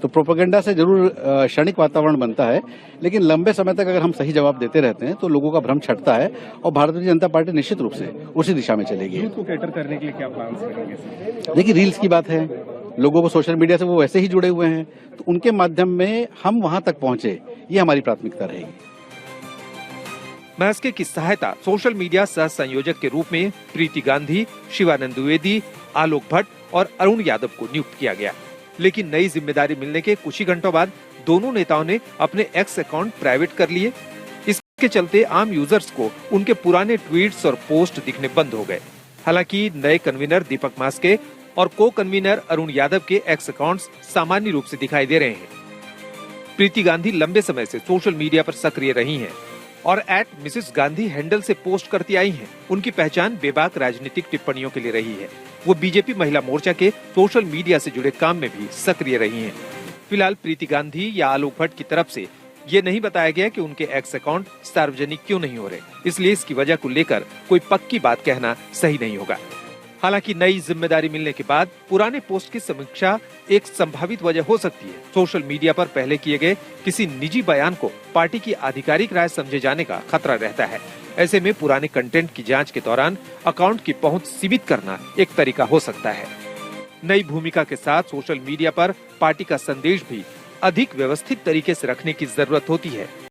तो प्रोपेगेंडा से जरूर क्षणिक वातावरण बनता है, लेकिन लंबे समय तक अगर हम सही जवाब देते रहते हैं तो लोगों का भ्रम छटता है और भारतीय जनता पार्टी निश्चित रूप से उसी दिशा में चलेगी। यूथ को कैटर करने के लिए क्या प्लान करेंगे? देखिए, रील्स की बात है, लोगों को सोशल मीडिया से वो वैसे ही जुड़े हुए हैं, तो उनके माध्यम में हम वहां तक पहुंचे, ये हमारी प्राथमिकता रहेगी। महस्के की सहायता सोशल मीडिया सह संयोजक के रूप में प्रीति गांधी, शिवानंद द्विवेदी, आलोक भट्ट और अरुण यादव को नियुक्त किया गया। लेकिन नई जिम्मेदारी मिलने के कुछ ही घंटों बाद दोनों नेताओं ने अपने एक्स अकाउंट प्राइवेट कर लिए। इसके चलते आम यूजर्स को उनके पुराने ट्वीट्स और पोस्ट दिखने बंद हो गए। हालांकि नए कन्वीनर दीपक महस्के और को कन्वीनर अरुण यादव के एक्स अकाउंट्स सामान्य रूप से दिखाई दे रहे हैं। प्रीति गांधी लंबे समय से सोशल मीडिया पर सक्रिय रही हैं और @मिसेस गांधी हैंडल से पोस्ट करती आई हैं। उनकी पहचान बेबाक राजनीतिक टिप्पणियों के लिए रही है। वो बीजेपी महिला मोर्चा के सोशल मीडिया से जुड़े काम में भी सक्रिय रही हैं। फिलहाल प्रीति गांधी या आलोक भट्ट की तरफ से ये नहीं बताया गया कि उनके एक्स अकाउंट सार्वजनिक क्यों नहीं हो रहे, इसलिए इसकी वजह को लेकर कोई पक्की बात कहना सही नहीं होगा। हालांकि नई जिम्मेदारी मिलने के बाद पुराने पोस्ट की समीक्षा एक संभावित वजह हो सकती है। सोशल मीडिया पर पहले किए गए किसी निजी बयान को पार्टी की आधिकारिक राय समझे जाने का खतरा रहता है। ऐसे में पुराने कंटेंट की जांच के दौरान अकाउंट की पहुंच सीमित करना एक तरीका हो सकता है। नई भूमिका के साथ सोशल मीडिया पर पार्टी का संदेश भी अधिक व्यवस्थित तरीके से रखने की जरूरत होती है।